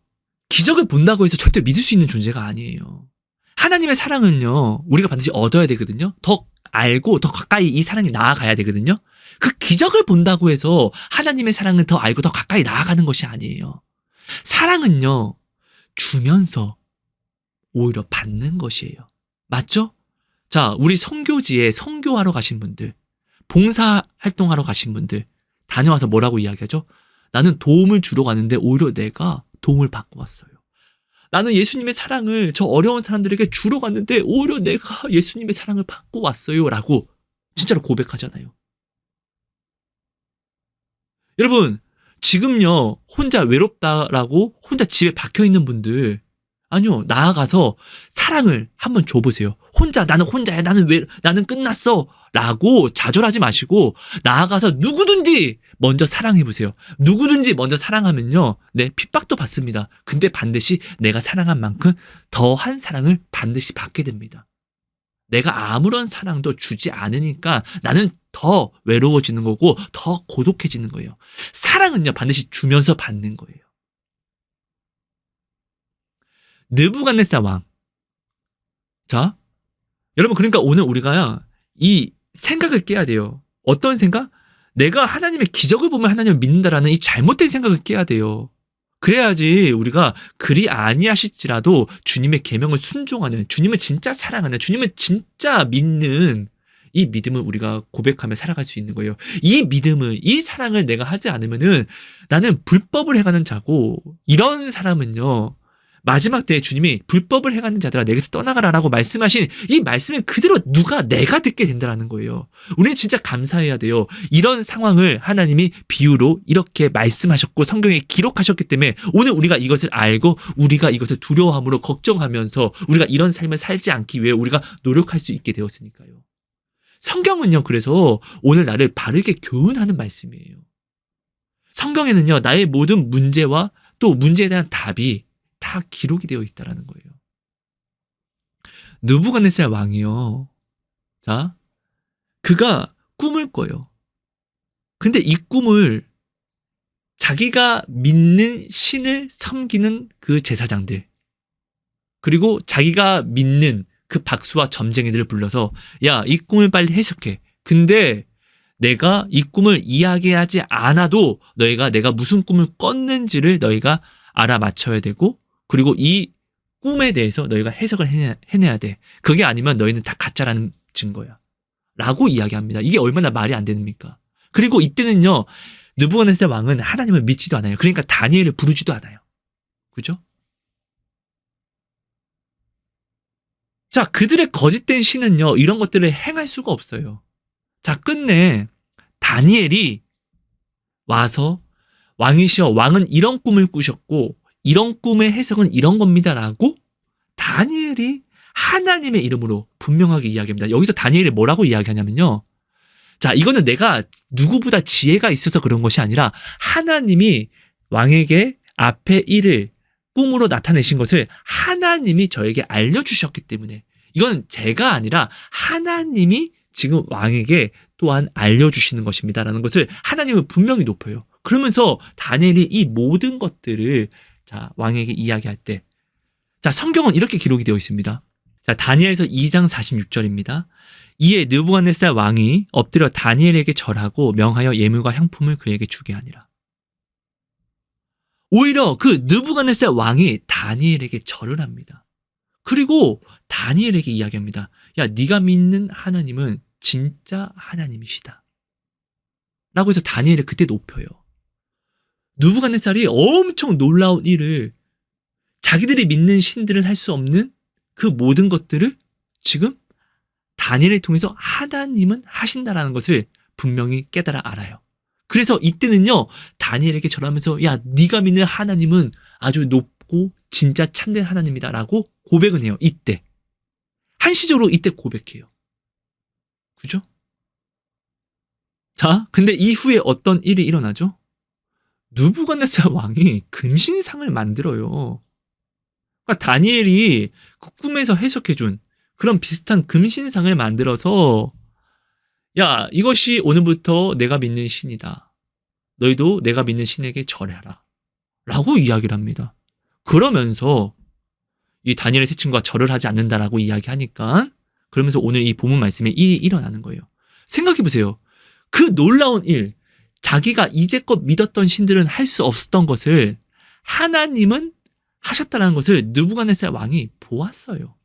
S1: 기적을 본다고 해서 절대 믿을 수 있는 존재가 아니에요. 하나님의 사랑은요, 우리가 반드시 얻어야 되거든요. 더 알고 더 가까이 이 사랑이 나아가야 되거든요. 그 기적을 본다고 해서 하나님의 사랑을 더 알고 더 가까이 나아가는 것이 아니에요. 사랑은요, 주면서 오히려 받는 것이에요. 맞죠? 자, 우리 선교지에 선교하러 가신 분들, 봉사 활동하러 가신 분들, 다녀와서 뭐라고 이야기하죠? 나는 도움을 주러 가는데 오히려 내가 도움을 받고 왔어요. 나는 예수님의 사랑을 저 어려운 사람들에게 주러 갔는데 오히려 내가 예수님의 사랑을 받고 왔어요 라고 진짜로 고백하잖아요. 여러분, 지금요 혼자 외롭다라고 혼자 집에 박혀있는 분들, 아니요, 나아가서 사랑을 한번 줘보세요. 나는 혼자야, 나는 끝났어 라고 좌절하지 마시고 나아가서 누구든지 먼저 사랑해보세요. 누구든지 먼저 사랑하면요, 네, 핍박도 받습니다. 근데 반드시 내가 사랑한 만큼 더한 사랑을 반드시 받게 됩니다. 내가 아무런 사랑도 주지 않으니까 나는 더 외로워지는 거고 더 고독해지는 거예요. 사랑은요 반드시 주면서 받는 거예요. 느부갓네살 왕. 자, 여러분, 그러니까 오늘 우리가 이 생각을 깨야 돼요. 어떤 생각? 내가 하나님의 기적을 보면 하나님을 믿는다라는 이 잘못된 생각을 깨야 돼요. 그래야지 우리가 그리 아니하실지라도 주님의 계명을 순종하는, 주님을 진짜 사랑하는, 주님을 진짜 믿는 이 믿음을 우리가 고백하며 살아갈 수 있는 거예요. 이 믿음을, 이 사랑을 내가 하지 않으면은 나는 불법을 행하는 자고, 이런 사람은요 마지막 때에 주님이 불법을 행하는 자들아 내게서 떠나가라라고 말씀하신 이 말씀은 그대로 내가 듣게 된다는 거예요. 우리는 진짜 감사해야 돼요. 이런 상황을 하나님이 비유로 이렇게 말씀하셨고 성경에 기록하셨기 때문에 오늘 우리가 이것을 알고 우리가 이것을 두려워함으로 걱정하면서 우리가 이런 삶을 살지 않기 위해 우리가 노력할 수 있게 되었으니까요. 성경은요 그래서 오늘 나를 바르게 교훈하는 말씀이에요. 성경에는요 나의 모든 문제와 또 문제에 대한 답이 다 기록이 되어 있다라는 거예요. 느부갓네살 왕이요. 자, 그가 꿈을 꿔요. 근데 이 꿈을 자기가 믿는 신을 섬기는 그 제사장들, 그리고 자기가 믿는 그 박수와 점쟁이들을 불러서 야, 이 꿈을 빨리 해석해. 근데 내가 이 꿈을 이야기하지 않아도 너희가 내가 무슨 꿈을 꿨는지를 너희가 알아맞혀야 되고, 그리고 이 꿈에 대해서 너희가 해석을 해내야 돼. 그게 아니면 너희는 다 가짜라는 증거야 라고 이야기합니다. 이게 얼마나 말이 안 됩니까? 그리고 이때는요 느부갓네살 왕은 하나님을 믿지도 않아요. 그러니까 다니엘을 부르지도 않아요. 그죠? 자, 그들의 거짓된 신은요 이런 것들을 행할 수가 없어요. 자, 끝내 다니엘이 와서 왕이시여, 왕은 이런 꿈을 꾸셨고 이런 꿈의 해석은 이런 겁니다 라고 다니엘이 하나님의 이름으로 분명하게 이야기합니다. 여기서 다니엘이 뭐라고 이야기하냐면요, 자, 이거는 내가 누구보다 지혜가 있어서 그런 것이 아니라 하나님이 왕에게 앞에 일을 꿈으로 나타내신 것을 하나님이 저에게 알려주셨기 때문에, 이건 제가 아니라 하나님이 지금 왕에게 또한 알려주시는 것입니다 라는 것을 하나님은 분명히 높여요. 그러면서 다니엘이 이 모든 것들을 자, 왕에게 이야기할 때, 자, 성경은 이렇게 기록이 되어 있습니다. 자, 다니엘서 2장 46절입니다. 이에 느부갓네살 왕이 엎드려 다니엘에게 절하고 명하여 예물과 향품을 그에게 주게 하니라. 오히려 그 느부갓네살 왕이 다니엘에게 절을 합니다. 그리고 다니엘에게 이야기합니다. 야, 네가 믿는 하나님은 진짜 하나님이시다. 라고 해서 다니엘을 그때 높여요. 느부갓네살이 엄청 놀라운 일을, 자기들이 믿는 신들은 할 수 없는 그 모든 것들을 지금 다니엘을 통해서 하나님은 하신다라는 것을 분명히 깨달아 알아요. 그래서 이때는요, 다니엘에게 절하면서 야, 네가 믿는 하나님은 아주 높고 진짜 참된 하나님이다 라고 고백은 해요. 이때 한시적으로 이때 고백해요. 그죠? 자, 근데 이후에 어떤 일이 일어나죠? 느부갓네살 왕이 금신상을 만들어요. 그러니까 다니엘이 그 꿈에서 해석해준 그런 비슷한 금신상을 만들어서 야, 이것이 오늘부터 내가 믿는 신이다. 너희도 내가 믿는 신에게 절해라. 라고 이야기를 합니다. 그러면서 이 다니엘의 세 친구가 절을 하지 않는다라고 이야기하니까 그러면서 오늘 이 본문 말씀에 일이 일어나는 거예요. 생각해보세요. 그 놀라운 일, 자기가 이제껏 믿었던 신들은 할 수 없었던 것을 하나님은 하셨다는 것을 느부갓네살 왕이 보았어요.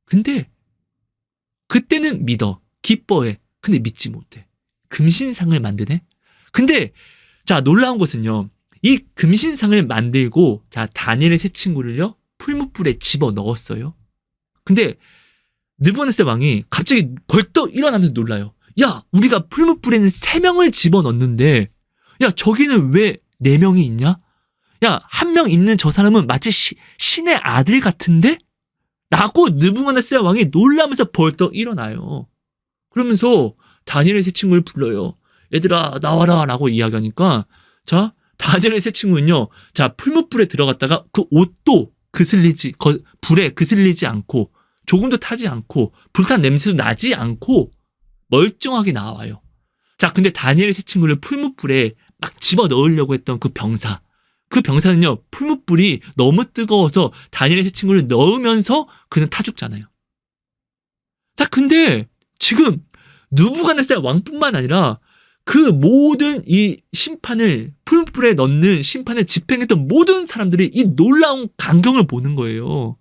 S1: 근데 그때는 믿어, 기뻐해. 근데 믿지 못해. 금신상을 만드네? 근데 자, 놀라운 것은요, 이 금신상을 만들고 자, 다니엘의 세 친구를요 풀무불에 집어넣었어요. 근데 느부갓네살 왕이 갑자기 벌떡 일어나면서 놀라요. 야, 우리가 풀무불에는 3명을 집어넣는데 야, 저기는 왜 4명이 있냐? 야, 1명 있는 저 사람은 마치 신의 아들 같은데? 라고 느부갓네살 왕이 놀라면서 벌떡 일어나요. 그러면서 다니엘의 세 친구를 불러요. 얘들아, 나와라 라고 이야기하니까 자, 다니엘의 세 친구는요, 자, 풀무불에 들어갔다가 그 옷도 불에 그슬리지 않고 조금도 타지 않고 불탄 냄새도 나지 않고 멀쩡하게 나와요. 자, 근데 다니엘의 세 친구를 풀무불에 막 집어넣으려고 했던 그 병사는요, 풀무불이 너무 뜨거워서 다니엘의 세 친구를 넣으면서 그는 타 죽잖아요. 자, 근데 지금 느부갓네살 왕뿐만 아니라 그 모든 이 심판을, 풀무불에 넣는 심판을 집행했던 모든 사람들이 이 놀라운 광경을 보는 거예요.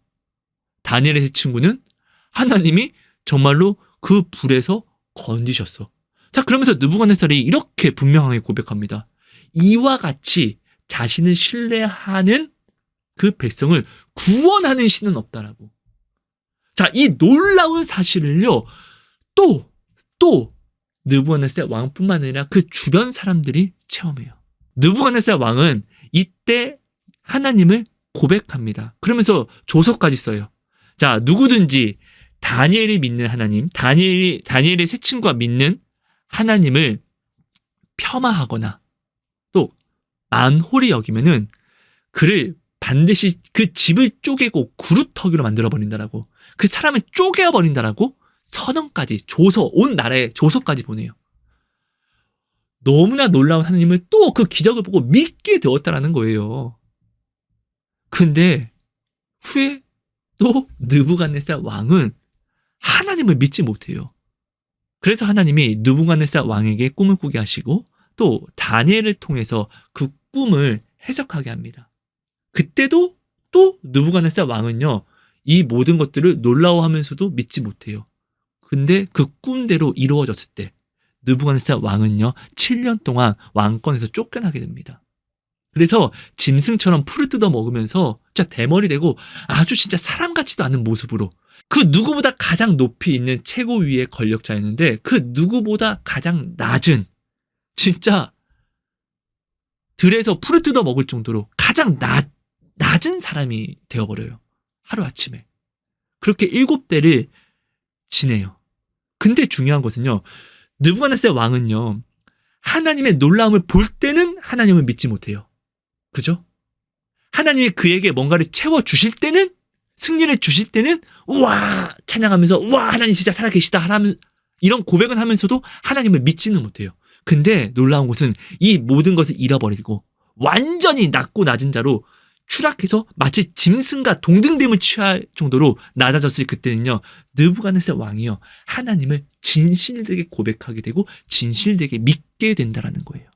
S1: 다니엘의 세 친구는 하나님이 정말로 그 불에서 건지셨어. 자, 그러면서 느부갓네살이 이렇게 분명하게 고백합니다. 이와 같이 자신을 신뢰하는 그 백성을 구원하는 신은 없다라고. 자, 이 놀라운 사실을요, 또 느부갓네살 왕뿐만 아니라 그 주변 사람들이 체험해요. 느부갓네살 왕은 이때 하나님을 고백합니다. 그러면서 조서까지 써요. 자, 누구든지 다니엘이 믿는 하나님, 다니엘의 세 친구가 믿는 하나님을 폄하하거나 또 만홀히 여기면은 그를 반드시 그 집을 쪼개고 구루터기로 만들어버린다라고, 그 사람을 쪼개어버린다라고 선언까지, 온 나라에 조서까지 보내요. 너무나 놀라운 하나님을 또 그 기적을 보고 믿게 되었다라는 거예요. 근데 후에 또 느부갓네살 왕은 하나님을 믿지 못해요. 그래서 하나님이 느부갓네살 왕에게 꿈을 꾸게 하시고 또 다니엘을 통해서 그 꿈을 해석하게 합니다. 그때도 또 느부갓네살 왕은요, 이 모든 것들을 놀라워하면서도 믿지 못해요. 근데 그 꿈대로 이루어졌을 때 느부갓네살 왕은요 7년 동안 왕권에서 쫓겨나게 됩니다. 그래서 짐승처럼 풀을 뜯어 먹으면서 진짜 대머리 되고 아주 진짜 사람 같지도 않은 모습으로, 그 누구보다 가장 높이 있는 최고위의 권력자였는데 그 누구보다 가장 낮은, 진짜 들에서 풀을 뜯어 먹을 정도로 가장 낮은 사람이 되어버려요. 하루아침에. 그렇게 7대를 지내요. 근데 중요한 것은요, 느부갓네살 왕은요, 하나님의 놀라움을 볼 때는 하나님을 믿지 못해요. 그죠? 하나님이 그에게 뭔가를 채워주실 때는, 승리를 주실 때는 우와 찬양하면서 우와 하나님 진짜 살아계시다 이런 고백은 하면서도 하나님을 믿지는 못해요. 근데 놀라운 것은 이 모든 것을 잃어버리고 완전히 낮고 낮은 자로 추락해서 마치 짐승과 동등됨을 취할 정도로 낮아졌을 그때는요, 느부갓네살 왕이요 하나님을 진실되게 고백하게 되고 진실되게 믿게 된다라는 거예요.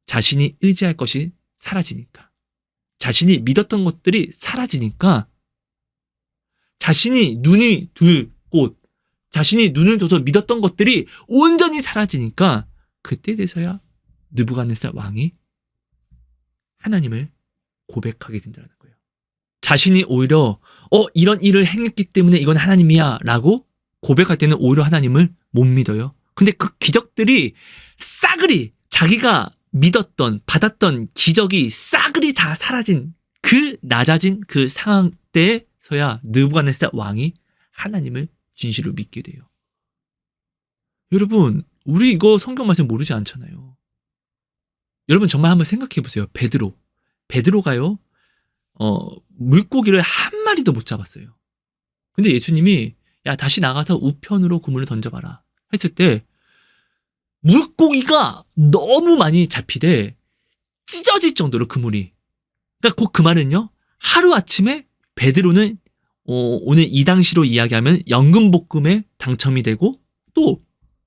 S1: 자신이 의지할 것이 사라지니까. 자신이 믿었던 것들이 사라지니까 자신이 눈이 둘 곳, 자신이 눈을 둬서 믿었던 것들이 온전히 사라지니까 그때 돼서야 느부갓네살 왕이 하나님을 고백하게 된다는 거예요. 자신이 오히려 이런 일을 행했기 때문에 이건 하나님이야 라고 고백할 때는 오히려 하나님을 못 믿어요. 근데 그 기적들이 싸그리 자기가 믿었던 받았던 기적이 싸그리 다 사라진 그 낮아진 그 상황 때서야 느부갓네살 왕이 하나님을 진실로 믿게 돼요. 여러분, 우리 이거 성경 말씀 모르지 않잖아요. 여러분 정말 한번 생각해 보세요. 베드로가요 물고기를 한 마리도 못 잡았어요. 근데 예수님이 야 다시 나가서 우편으로 그물을 던져봐라 했을 때 물고기가 너무 많이 잡히대 찢어질 정도로 그물이. 그러니까 곧 그 말은요, 하루아침에 베드로는 오늘 이 당시로 이야기하면 연금복금에 당첨이 되고 또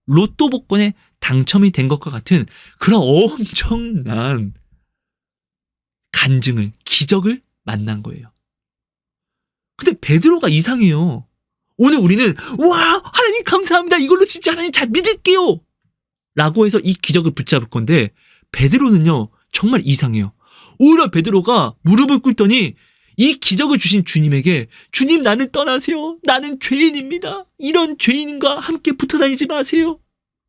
S1: 로또 복권에 당첨이 된 것과 같은 그런 엄청난 간증을, 기적을 만난 거예요. 근데 베드로가 이상해요. 오늘 우리는 와 하나님 감사합니다, 이걸로 진짜 하나님 잘 믿을게요 라고 해서 이 기적을 붙잡을 건데 베드로는요 정말 이상해요. 오히려 베드로가 무릎을 꿇더니 이 기적을 주신 주님에게 주님 나는 떠나세요. 나는 죄인입니다. 이런 죄인과 함께 붙어 다니지 마세요.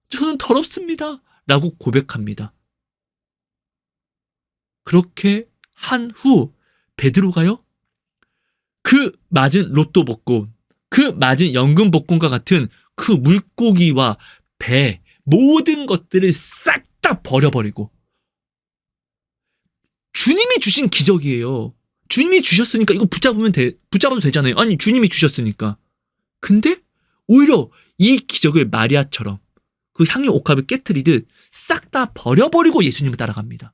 S1: 저는 더럽습니다. 라고 고백합니다. 그렇게 한 후 베드로가요 그 맞은 로또 복권, 그 맞은 연금 복권과 같은 그 물고기와 배 모든 것들을 싹 다 버려버리고 주님이 주신 기적이에요. 주님이 주셨으니까 이거 붙잡아도 되잖아요. 아니 주님이 주셨으니까. 근데 오히려 이 기적을 마리아처럼 그 향유 옥합을 깨트리듯 싹 다 버려버리고 예수님을 따라갑니다.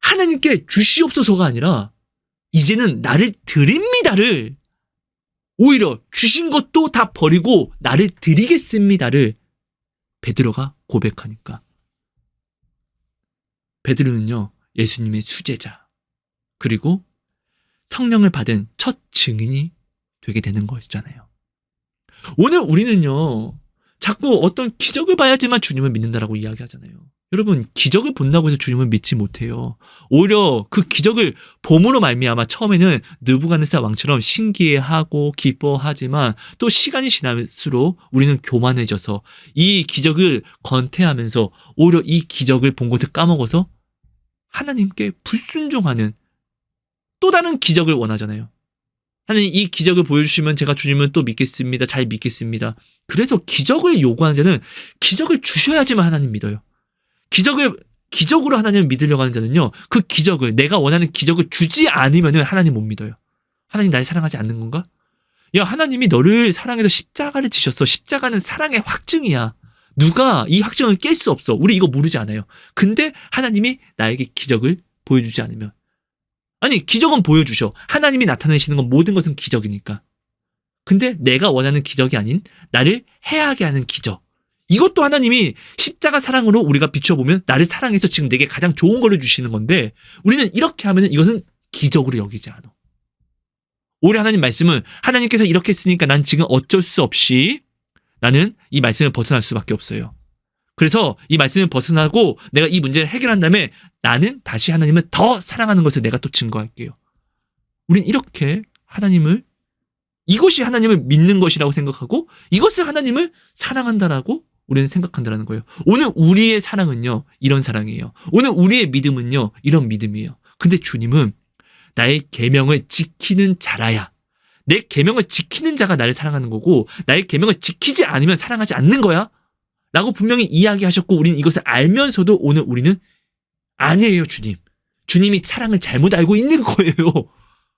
S1: 하나님께 주시옵소서가 아니라 이제는 나를 드립니다를, 오히려 주신 것도 다 버리고 나를 드리겠습니다를 베드로가 고백하니까 베드로는요 예수님의 수제자 그리고 성령을 받은 첫 증인이 되게 되는 것이잖아요. 오늘 우리는요 자꾸 어떤 기적을 봐야지만 주님을 믿는다라고 이야기하잖아요. 여러분 기적을 본다고 해서 주님을 믿지 못해요. 오히려 그 기적을 봄으로 말미암아 처음에는 느부갓네살 왕처럼 신기해하고 기뻐하지만 또 시간이 지날수록 우리는 교만해져서 이 기적을 건태하면서 오히려 이 기적을 본 것을 까먹어서 하나님께 불순종하는 또 다른 기적을 원하잖아요. 하나님 이 기적을 보여주시면 제가 주님을 또 믿겠습니다. 잘 믿겠습니다. 그래서 기적을 요구하는 자는 기적을 주셔야지만 하나님 믿어요. 기적으로 하나님을 믿으려고 하는 자는요, 그 기적을, 내가 원하는 기적을 주지 않으면 하나님 못 믿어요. 하나님 날 사랑하지 않는 건가? 야, 하나님이 너를 사랑해서 십자가를 지셨어. 십자가는 사랑의 확증이야. 누가 이 확증을 깰 수 없어. 우리 이거 모르지 않아요. 근데 하나님이 나에게 기적을 보여주지 않으면. 아니, 기적은 보여주셔. 하나님이 나타내시는 건 모든 것은 기적이니까. 근데 내가 원하는 기적이 아닌 나를 해하게 하는 기적. 이것도 하나님이 십자가 사랑으로 우리가 비춰보면 나를 사랑해서 지금 내게 가장 좋은 거를 주시는 건데 우리는 이렇게 하면 이것은 기적으로 여기지 않아. 오히려 하나님 말씀은 하나님께서 이렇게 했으니까 난 지금 어쩔 수 없이 나는 이 말씀을 벗어날 수밖에 없어요. 그래서 이 말씀을 벗어나고 내가 이 문제를 해결한 다음에 나는 다시 하나님을 더 사랑하는 것을 내가 또 증거할게요. 우린 이렇게 하나님을, 이것이 하나님을 믿는 것이라고 생각하고 이것을 하나님을 사랑한다라고 우리는 생각한다는 거예요. 오늘 우리의 사랑은요 이런 사랑이에요. 오늘 우리의 믿음은요 이런 믿음이에요. 근데 주님은 나의 계명을 지키는 자라야, 내 계명을 지키는 자가 나를 사랑하는 거고 나의 계명을 지키지 않으면 사랑하지 않는 거야 라고 분명히 이야기하셨고 우리는 이것을 알면서도 오늘 우리는 아니에요 주님이 사랑을 잘못 알고 있는 거예요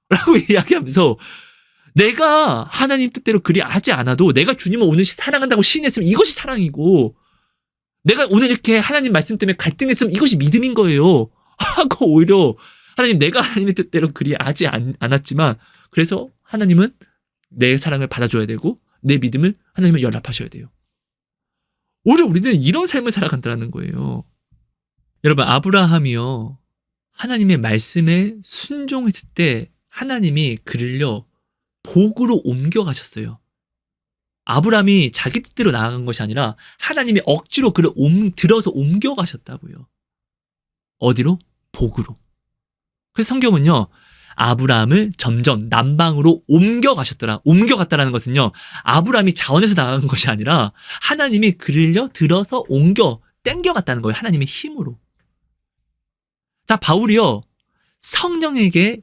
S1: 라고 이야기하면서 내가 하나님 뜻대로 그리 하지 않아도 내가 주님을 오늘 사랑한다고 시인했으면 이것이 사랑이고 내가 오늘 이렇게 하나님 말씀 때문에 갈등했으면 이것이 믿음인 거예요 하고 오히려 하나님 내가 하나님의 뜻대로 그리 하지 않았지만 그래서 하나님은 내 사랑을 받아줘야 되고 내 믿음을 하나님을 연합하셔야 돼요. 오히려 우리는 이런 삶을 살아간다는 거예요. 여러분, 아브라함이요, 하나님의 말씀에 순종했을 때 하나님이 그를요 복으로 옮겨가셨어요. 아브라함이 자기 뜻대로 나아간 것이 아니라 하나님이 억지로 그를 들어서 옮겨가셨다고요. 어디로? 복으로. 그래서 성경은요, 아브라함을 점점 남방으로 옮겨갔다라는 것은요, 아브라함이 자원해서 나간 것이 아니라 하나님이 그를요 들어서 땡겨갔다는 거예요. 하나님의 힘으로. 자, 바울이요, 성령에게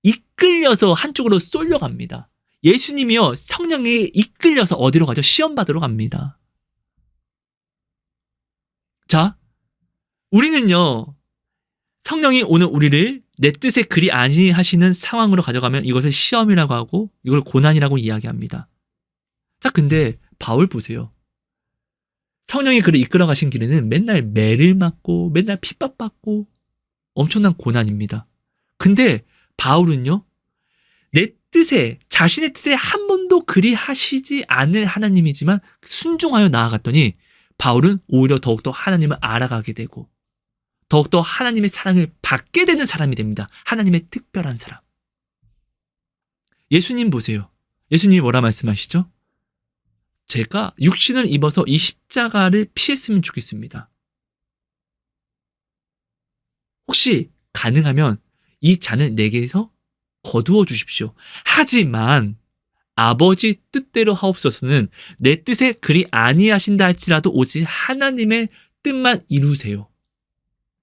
S1: 이끌려서 한쪽으로 쏠려갑니다. 예수님이요, 성령에 이끌려서 어디로 가죠? 시험 받으러 갑니다. 자, 우리는요, 성령이 오늘 우리를 내 뜻에 그리 아니하시는 상황으로 가져가면 이것을 시험이라고 하고 이걸 고난이라고 이야기합니다. 자, 근데 바울 보세요. 성령이 그를 이끌어 가신 길에는 맨날 매를 맞고 맨날 핍박받고 엄청난 고난입니다. 근데 바울은요, 내 뜻에, 자신의 뜻에 한 번도 그리 하시지 않은 하나님이지만 순종하여 나아갔더니 바울은 오히려 더욱더 하나님을 알아가게 되고 더욱더 하나님의 사랑을 받게 되는 사람이 됩니다. 하나님의 특별한 사람. 예수님 보세요. 예수님이 뭐라 말씀하시죠? 제가 육신을 입어서 이 십자가를 피했으면 좋겠습니다. 혹시 가능하면 이 잔을 내게서 거두어 주십시오. 하지만 아버지 뜻대로 하옵소서는 내 뜻에 그리 아니하신다 할지라도 오직 하나님의 뜻만 이루세요.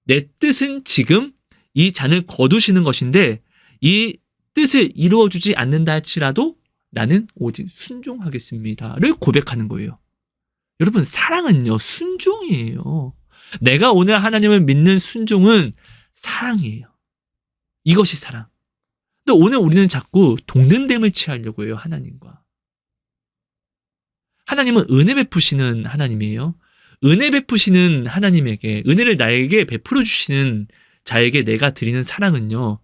S1: 내 뜻은 지금 이 잔을 거두시는 것인데 이 뜻을 이루어주지 않는다 할지라도 나는 오직 순종하겠습니다를 고백하는 거예요. 여러분, 사랑은요, 순종이에요. 내가 오늘 하나님을 믿는 순종은 사랑이에요. 이것이 사랑. 또 오늘 우리는 자꾸 동등됨을 취하려고 해요, 하나님과. 하나님은 은혜 베푸시는 하나님이에요. 은혜 베푸시는 하나님에게, 은혜를 나에게 베풀어 주시는 자에게 내가 드리는 사랑은요,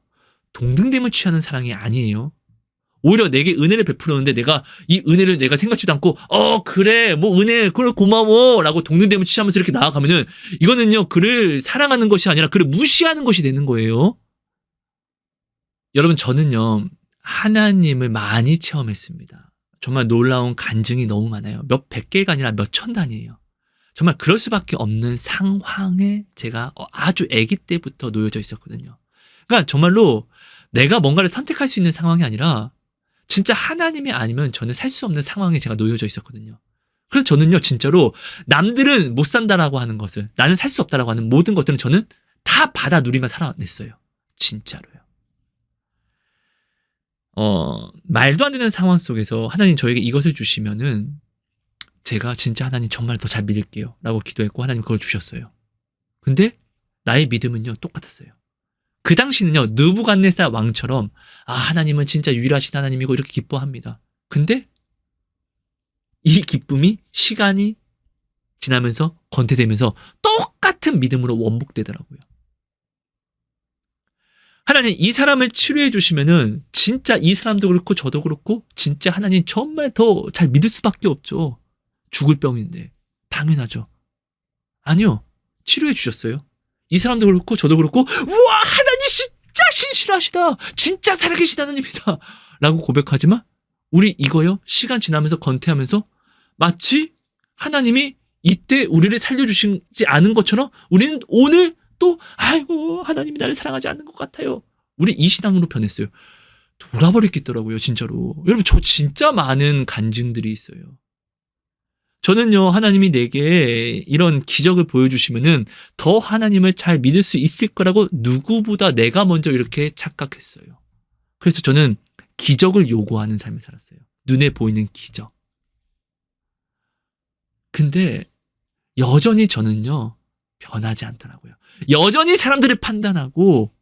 S1: 동등됨을 취하는 사랑이 아니에요. 오히려 내게 은혜를 베풀었는데 내가 이 은혜를 내가 생각지도 않고 그래 뭐 은혜 그걸 고마워 라고 동등됨을 취하면서 이렇게 나아가면은 이거는요, 그를 사랑하는 것이 아니라 그를 무시하는 것이 되는 거예요. 여러분, 저는요, 하나님을 많이 체험했습니다. 정말 놀라운 간증이 너무 많아요. 몇 백 개가 아니라 몇 천 단위예요. 정말 그럴 수밖에 없는 상황에 제가 아주 아기 때부터 놓여져 있었거든요. 그러니까 정말로 내가 뭔가를 선택할 수 있는 상황이 아니라 진짜 하나님이 아니면 저는 살 수 없는 상황에 제가 놓여져 있었거든요. 그래서 저는요, 진짜로 남들은 못 산다라고 하는 것을, 나는 살 수 없다라고 하는 모든 것들은 저는 다 받아 누리며 살아냈어요. 진짜로요. 말도 안 되는 상황 속에서 하나님 저에게 이것을 주시면은 제가 진짜 하나님 정말 더 잘 믿을게요 라고 기도했고 하나님 그걸 주셨어요. 근데 나의 믿음은요, 똑같았어요. 그 당시는요, 느부갓네살 왕처럼 하나님은 진짜 유일하신 하나님이고 이렇게 기뻐합니다. 근데 이 기쁨이 시간이 지나면서 건태되면서 똑같은 믿음으로 원복되더라고요. 하나님, 이 사람을 치료해 주시면은 진짜 이 사람도 그렇고 저도 그렇고 진짜 하나님 정말 더 잘 믿을 수밖에 없죠. 죽을 병인데. 당연하죠. 아니요, 치료해 주셨어요. 이 사람도 그렇고 저도 그렇고 우와, 하나님 진짜 신실하시다, 진짜 살아계신 하나님이다 라고 고백하지만 우리 이거요, 시간 지나면서 건태하면서 마치 하나님이 이때 우리를 살려주시지 않은 것처럼 우리는 오늘 또 아이고 하나님이 나를 사랑하지 않는 것 같아요. 우리 이 신앙으로 변했어요. 돌아버리겠더라고요, 진짜로. 여러분, 저 진짜 많은 간증들이 있어요. 저는요, 하나님이 내게 이런 기적을 보여주시면은 더 하나님을 잘 믿을 수 있을 거라고 누구보다 내가 먼저 이렇게 착각했어요. 그래서 저는 기적을 요구하는 삶을 살았어요. 눈에 보이는 기적. 근데 여전히 저는요, 변하지 않더라고요. 여전히 사람들을 판단하고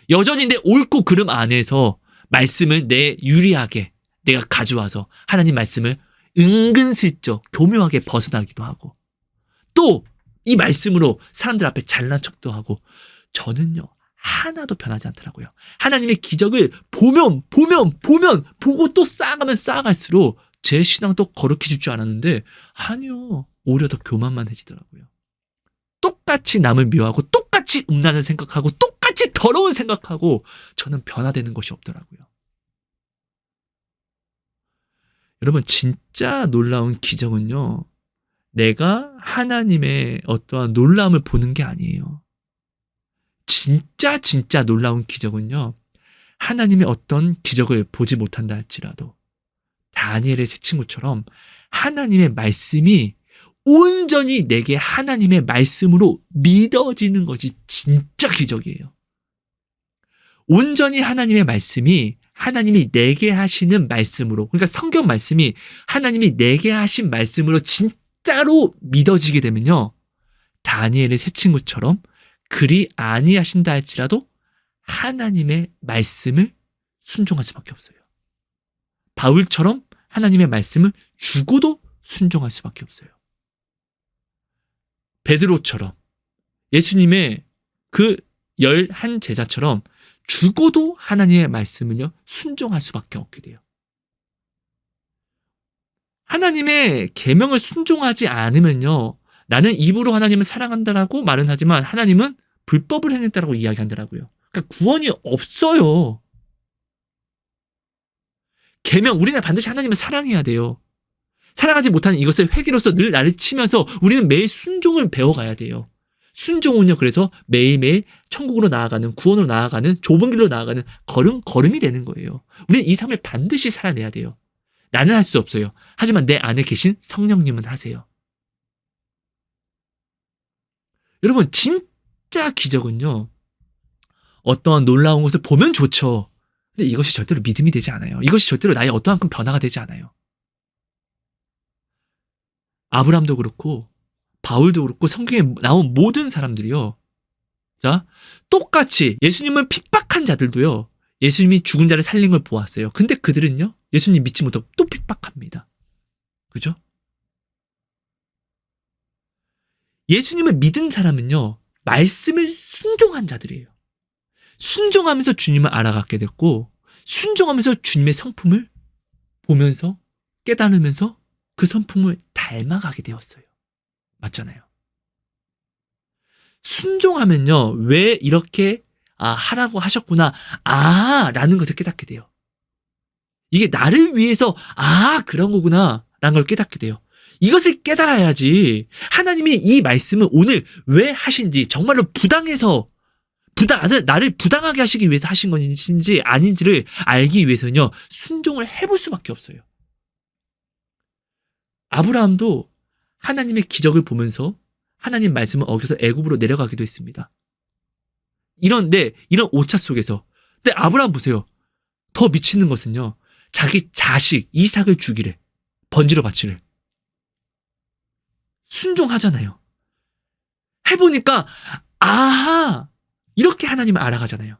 S1: 여전히 내 옳고 그름 안에서 말씀을 내 유리하게 내가 가져와서 하나님 말씀을 은근슬쩍 교묘하게 벗어나기도 하고 또 이 말씀으로 사람들 앞에 잘난 척도 하고 저는요, 하나도 변하지 않더라고요. 하나님의 기적을 보면 보고 또 쌓아가면 쌓아갈수록 제 신앙도 거룩해질 줄 알았는데 아니요, 오히려 더 교만만해지더라고요. 똑같이 남을 미워하고 똑같이 음란을 생각하고 똑같이 더러운 생각하고 저는 변화되는 것이 없더라고요. 여러분, 진짜 놀라운 기적은요, 내가 하나님의 어떠한 놀라움을 보는 게 아니에요. 진짜 놀라운 기적은요, 하나님의 어떤 기적을 보지 못한다 할지라도 다니엘의 세 친구처럼 하나님의 말씀이 온전히 내게 하나님의 말씀으로 믿어지는 것이 진짜 기적이에요. 온전히 하나님의 말씀이 하나님이 내게 하시는 말씀으로, 그러니까 성경 말씀이 하나님이 내게 하신 말씀으로 진짜로 믿어지게 되면요, 다니엘의 세 친구처럼 그리 아니하신다 할지라도 하나님의 말씀을 순종할 수밖에 없어요. 바울처럼 하나님의 말씀을 죽어도 순종할 수밖에 없어요. 베드로처럼 예수님의 그 11 제자처럼 죽어도 하나님의 말씀을요 순종할 수밖에 없게 돼요. 하나님의 계명을 순종하지 않으면요, 나는 입으로 하나님을 사랑한다라고 말은 하지만 하나님은 불법을 행했다라고 이야기한다라고요. 그러니까 구원이 없어요. 계명, 우리는 반드시 하나님을 사랑해야 돼요. 사랑하지 못하는 이것을 회개로서 늘 나를 치면서 우리는 매일 순종을 배워가야 돼요. 순종은요, 그래서 매일매일 천국으로 나아가는, 구원으로 나아가는, 좁은 길로 나아가는 걸음이 되는 거예요. 우리는 이 삶을 반드시 살아내야 돼요. 나는 할 수 없어요. 하지만 내 안에 계신 성령님은 하세요. 여러분, 진짜 기적은요, 어떠한 놀라운 것을 보면 좋죠. 근데 이것이 절대로 믿음이 되지 않아요. 이것이 절대로 나의 어떠한 큰 변화가 되지 않아요. 아브라함도 그렇고 바울도 그렇고 성경에 나온 모든 사람들이요, 자, 똑같이 예수님을 핍박한 자들도요, 예수님이 죽은 자를 살린 걸 보았어요. 근데 그들은요, 예수님 믿지 못하고 또 핍박합니다. 그죠? 예수님을 믿은 사람은요, 말씀을 순종한 자들이에요. 순종하면서 주님을 알아가게 됐고, 순종하면서 주님의 성품을 보면서 깨달으면서 그 성품을 닮아가게 되었어요. 맞잖아요. 순종하면요, 왜 이렇게 하라고 하셨구나, 라는 것을 깨닫게 돼요. 이게 나를 위해서 그런 거구나 라는 걸 깨닫게 돼요. 이것을 깨달아야지 하나님이 이 말씀을 오늘 왜 하신지, 정말로 나를 부당하게 하시기 위해서 하신 것인지 아닌지를 알기 위해서는요, 순종을 해볼 수밖에 없어요. 아브라함도 하나님의 기적을 보면서 하나님 말씀을 어겨서 애굽으로 내려가기도 했습니다. 이런 오차 속에서. 근데 아브라함 보세요. 더 미치는 것은요, 자기 자식 이삭을 죽이래. 번지로 바치래. 순종하잖아요. 해보니까 이렇게 하나님을 알아가잖아요.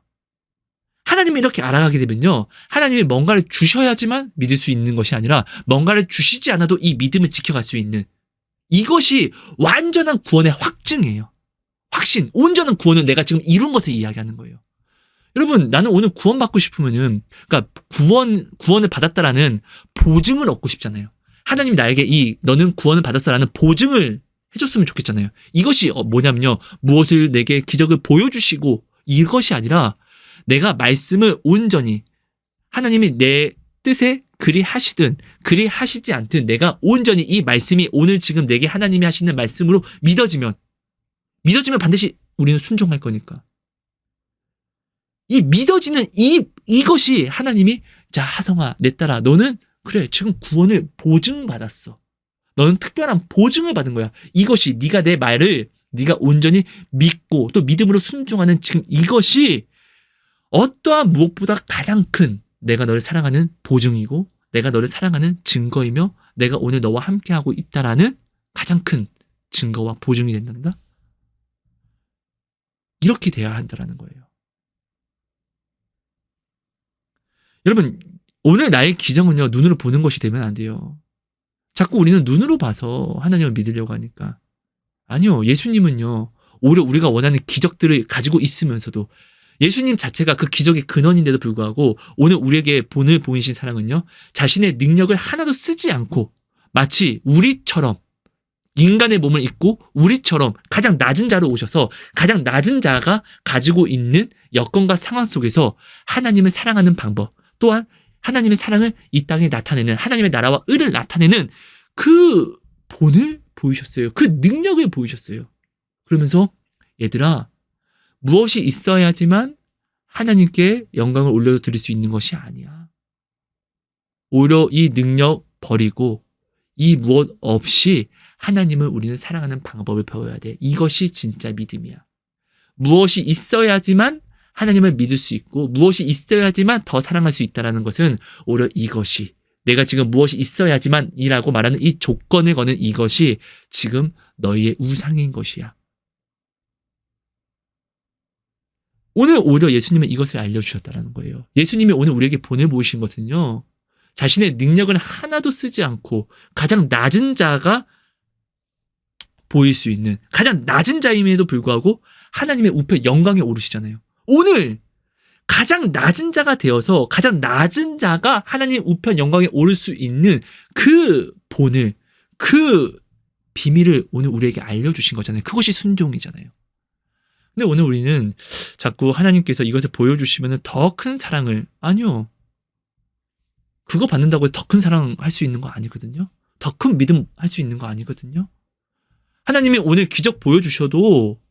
S1: 하나님을 이렇게 알아가게 되면요, 하나님이 뭔가를 주셔야지만 믿을 수 있는 것이 아니라 뭔가를 주시지 않아도 이 믿음을 지켜갈 수 있는, 이것이 완전한 구원의 확증이에요. 확신, 온전한 구원은 내가 지금 이룬 것을 이야기하는 거예요. 여러분, 나는 오늘 구원받고 싶으면은, 그러니까 구원을 받았다라는 보증을 얻고 싶잖아요. 하나님이 나에게 너는 구원을 받았어라는 보증을 해줬으면 좋겠잖아요. 이것이 뭐냐면요, 무엇을 내게 기적을 보여주시고 이것이 아니라 내가 말씀을 온전히 하나님이 내 뜻에 그리 하시든 그리 하시지 않든 내가 온전히 이 말씀이 오늘 지금 내게 하나님이 하시는 말씀으로 믿어지면 반드시 우리는 순종할 거니까. 이 믿어지는 이것이 하나님이, 자, 하성아, 내 딸아, 너는 그래, 지금 구원을 보증받았어. 너는 특별한 보증을 받은 거야. 이것이 네가 내 말을 네가 온전히 믿고 또 믿음으로 순종하는 지금 이것이 어떠한 무엇보다 가장 큰 내가 너를 사랑하는 보증이고 내가 너를 사랑하는 증거이며 내가 오늘 너와 함께하고 있다라는 가장 큰 증거와 보증이 된단다. 이렇게 돼야 한다라는 거예요. 여러분, 오늘 나의 기적은요, 눈으로 보는 것이 되면 안 돼요. 자꾸 우리는 눈으로 봐서 하나님을 믿으려고 하니까. 아니요, 예수님은요, 오히려 우리가 원하는 기적들을 가지고 있으면서도 예수님 자체가 그 기적의 근원인데도 불구하고 오늘 우리에게 보이신 사랑은요, 자신의 능력을 하나도 쓰지 않고 마치 우리처럼 인간의 몸을 입고 우리처럼 가장 낮은 자로 오셔서 가장 낮은 자가 가지고 있는 여건과 상황 속에서 하나님을 사랑하는 방법, 또한 하나님의 사랑을 이 땅에 나타내는, 하나님의 나라와 의를 나타내는 그 본을 보이셨어요. 그 능력을 보이셨어요. 그러면서 얘들아, 무엇이 있어야지만 하나님께 영광을 올려드릴 수 있는 것이 아니야. 오히려 이 능력 버리고 이 무엇 없이 하나님을 우리는 사랑하는 방법을 배워야 돼. 이것이 진짜 믿음이야. 무엇이 있어야지만 하나님을 믿을 수 있고 무엇이 있어야지만 더 사랑할 수 있다는 것은 오히려 이것이, 내가 지금 무엇이 있어야지만이라고 말하는 이 조건을 거는 이것이 지금 너희의 우상인 것이야. 오늘 오히려 예수님은 이것을 알려주셨다는 거예요. 예수님이 오늘 우리에게 본을 보이신 것은요, 자신의 능력을 하나도 쓰지 않고 가장 낮은 자가 보일 수 있는, 가장 낮은 자임에도 불구하고 하나님의 우편 영광에 오르시잖아요. 오늘 가장 낮은 자가 되어서 가장 낮은 자가 하나님 우편 영광에 오를 수 있는 그 본을, 그 비밀을 오늘 우리에게 알려주신 거잖아요. 그것이 순종이잖아요. 근데 오늘 우리는 자꾸 하나님께서 이것을 보여주시면 더 큰 사랑을, 아니요, 그거 받는다고 더 큰 사랑 할 수 있는 거 아니거든요. 더 큰 믿음 할 수 있는 거 아니거든요. 하나님이 오늘 기적 보여주셔도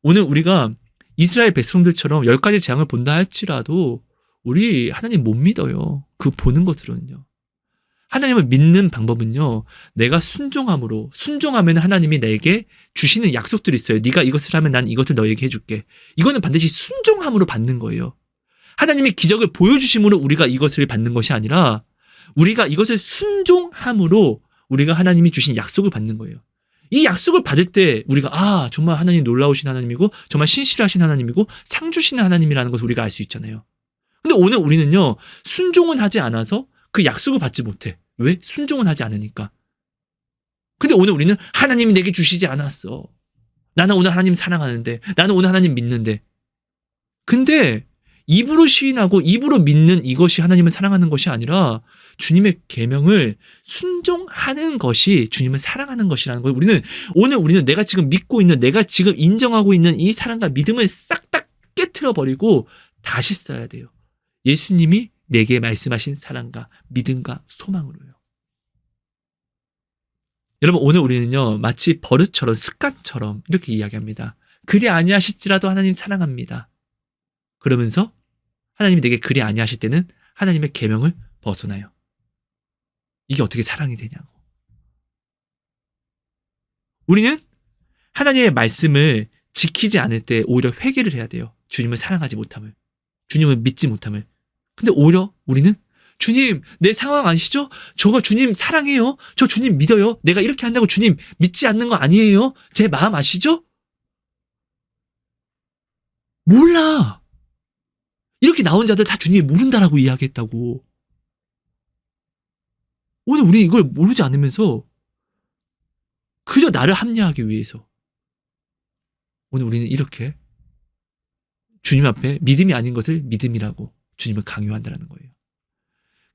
S1: 오늘 우리가 이스라엘 백성들처럼 10가지 재앙을 본다 할지라도 우리 하나님 못 믿어요. 그 보는 것들은요. 하나님을 믿는 방법은요, 내가 순종함으로, 순종하면 하나님이 내게 주시는 약속들이 있어요. 네가 이것을 하면 난 이것을 너에게 해줄게. 이거는 반드시 순종함으로 받는 거예요. 하나님이 기적을 보여주심으로 우리가 이것을 받는 것이 아니라 우리가 이것을 순종함으로 우리가 하나님이 주신 약속을 받는 거예요. 이 약속을 받을 때 우리가 정말 하나님 놀라우신 하나님이고 정말 신실하신 하나님이고 상 주시는 하나님이라는 것을 우리가 알 수 있잖아요. 근데 오늘 우리는요, 순종은 하지 않아서 그 약속을 받지 못해. 왜? 순종은 하지 않으니까. 근데 오늘 우리는 하나님이 내게 주시지 않았어. 나는 오늘 하나님 사랑하는데, 나는 오늘 하나님 믿는데. 근데 입으로 시인하고 입으로 믿는 이것이 하나님을 사랑하는 것이 아니라 주님의 계명을 순종하는 것이 주님을 사랑하는 것이라는 거예요. 우리는 내가 지금 믿고 있는, 내가 지금 인정하고 있는 이 사랑과 믿음을 싹 다 깨트려 버리고 다시 써야 돼요. 예수님이 내게 말씀하신 사랑과 믿음과 소망으로요. 여러분, 오늘 우리는요, 마치 버릇처럼, 습관처럼 이렇게 이야기합니다. 그리 아니하실지라도 하나님 사랑합니다. 그러면서 하나님이 내게 그리 아니하실 때는 하나님의 계명을 벗어나요. 이게 어떻게 사랑이 되냐고. 우리는 하나님의 말씀을 지키지 않을 때 오히려 회개를 해야 돼요. 주님을 사랑하지 못함을, 주님을 믿지 못함을. 근데 오히려 우리는 주님, 내 상황 아시죠? 저거 주님 사랑해요. 저 주님 믿어요. 내가 이렇게 한다고 주님 믿지 않는 거 아니에요. 제 마음 아시죠? 몰라. 이렇게 나온 자들 다 주님이 모른다라고 이야기했다고. 오늘 우리 이걸 모르지 않으면서 그저 나를 합리화하기 위해서 오늘 우리는 이렇게 주님 앞에 믿음이 아닌 것을 믿음이라고 주님을 강요한다는 거예요.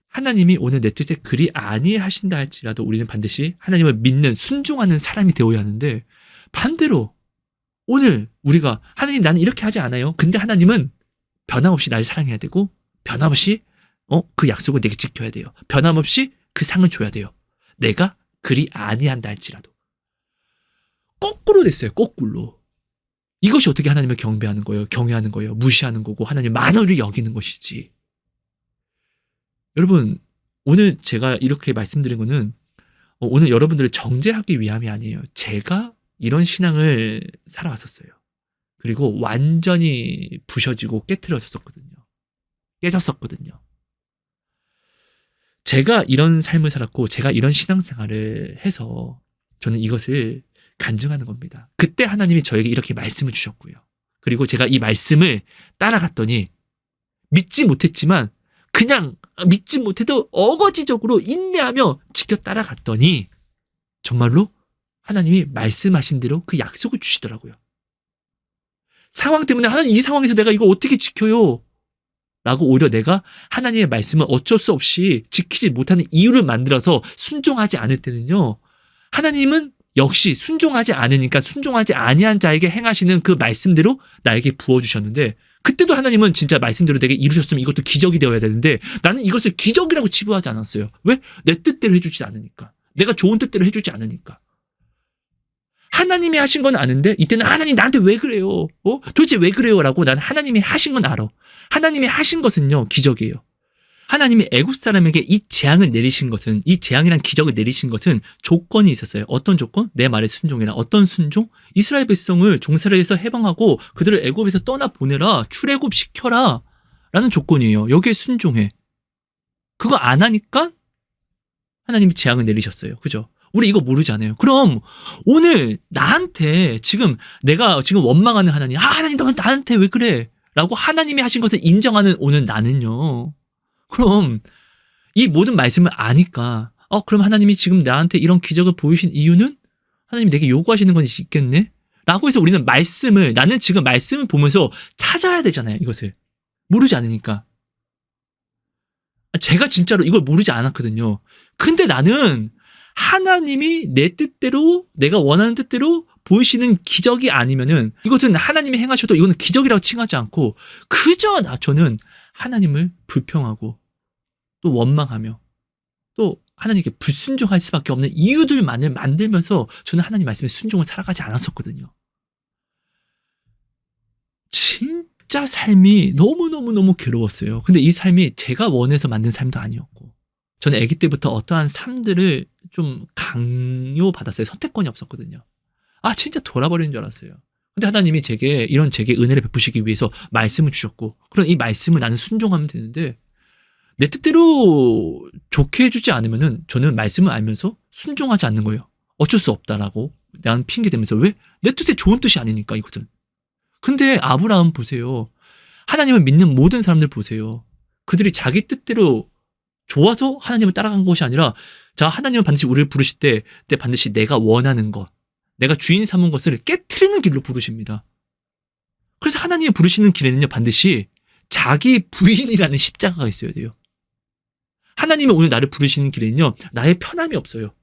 S1: 하나님이 오늘 내 뜻에 그리 아니하신다 할지라도 우리는 반드시 하나님을 믿는, 순종하는 사람이 되어야 하는데, 반대로 오늘 우리가 하나님 나는 이렇게 하지 않아요. 근데 하나님은 변함없이 나를 사랑해야 되고 변함없이 그 약속을 내게 지켜야 돼요. 변함없이 그 상을 줘야 돼요. 내가 그리 아니한다 할지라도. 거꾸로 됐어요. 거꾸로. 이것이 어떻게 하나님을 경배하는 거예요? 경외하는 거예요? 무시하는 거고 하나님 만월을 여기는 것이지. 여러분, 오늘 제가 이렇게 말씀드린 거는 오늘 여러분들을 정죄하기 위함이 아니에요. 제가 이런 신앙을 살아왔었어요. 그리고 완전히 부셔지고 깨트려졌었거든요. 깨졌었거든요. 제가 이런 삶을 살았고 제가 이런 신앙생활을 해서 저는 이것을 간증하는 겁니다. 그때 하나님이 저에게 이렇게 말씀을 주셨고요. 그리고 제가 이 말씀을 따라갔더니 믿지 못했지만 그냥 믿지 못해도 어거지적으로 인내하며 지켜 따라갔더니 정말로 하나님이 말씀하신 대로 그 약속을 주시더라고요. 상황 때문에 하나님 이 상황에서 내가 이거 어떻게 지켜요? 라고 오히려 내가 하나님의 말씀을 어쩔 수 없이 지키지 못하는 이유를 만들어서 순종하지 않을 때는요, 하나님은 역시 순종하지 않으니까 순종하지 아니한 자에게 행하시는 그 말씀대로 나에게 부어주셨는데, 그때도 하나님은 진짜 말씀대로 내게 이루셨으면 이것도 기적이 되어야 되는데 나는 이것을 기적이라고 치부하지 않았어요. 왜? 내 뜻대로 해주지 않으니까. 내가 좋은 뜻대로 해주지 않으니까. 하나님이 하신 건 아는데 이때는 하나님 나한테 왜 그래요? 도대체 왜 그래요? 라고 나는 하나님이 하신 건 알아. 하나님이 하신 것은요, 기적이에요. 하나님이 애굽 사람에게 이 재앙을 내리신 것은, 이 재앙이란 기적을 내리신 것은 조건이 있었어요. 어떤 조건? 내 말에 순종이라. 어떤 순종? 이스라엘 백성을 종살이 해서 해방하고 그들을 애굽에서 떠나 보내라, 출애굽 시켜라 라는 조건이에요. 여기에 순종해. 그거 안 하니까 하나님이 재앙을 내리셨어요. 그죠? 우리 이거 모르잖아요. 그럼 오늘 나한테 지금 내가 지금 원망하는 하나님, 하나님 너 나한테 왜 그래? 라고 하나님이 하신 것을 인정하는 오늘 나는요, 그럼 이 모든 말씀을 아니까 그럼 하나님이 지금 나한테 이런 기적을 보이신 이유는 하나님이 내게 요구하시는 건 있겠네? 라고 해서 우리는 나는 지금 말씀을 보면서 찾아야 되잖아요. 이것을 모르지 않으니까. 제가 진짜로 이걸 모르지 않았거든요. 근데 나는 하나님이 내 뜻대로, 내가 원하는 뜻대로 보이시는 기적이 아니면은 이것은 하나님이 행하셔도 이거는 기적이라고 칭하지 않고 그저 저는 하나님을 불평하고 또 원망하며 또 하나님께 불순종할 수밖에 없는 이유들만을 만들면서 저는 하나님 말씀에 순종을 살아가지 않았었거든요. 진짜 삶이 너무너무너무 괴로웠어요. 근데 이 삶이 제가 원해서 만든 삶도 아니었고, 저는 아기 때부터 어떠한 삶들을 좀 강요받았어요. 선택권이 없었거든요. 진짜 돌아버리는 줄 알았어요. 근데 하나님이 제게 은혜를 베푸시기 위해서 말씀을 주셨고, 그럼 이 말씀을 나는 순종하면 되는데, 내 뜻대로 좋게 해주지 않으면은 저는 말씀을 알면서 순종하지 않는 거예요. 어쩔 수 없다라고 나는 핑계 대면서. 왜? 내 뜻에 좋은 뜻이 아니니까, 이거든. 근데 아브라함 보세요. 하나님을 믿는 모든 사람들 보세요. 그들이 자기 뜻대로 좋아서 하나님을 따라간 것이 아니라, 자, 하나님은 반드시 우리를 부르실 때 반드시 내가 원하는 것, 내가 주인 삼은 것을 깨트리는 길로 부르십니다. 그래서 하나님이 부르시는 길에는요, 반드시 자기 부인이라는 십자가가 있어야 돼요. 하나님이 오늘 나를 부르시는 길에는요, 나의 편함이 없어요.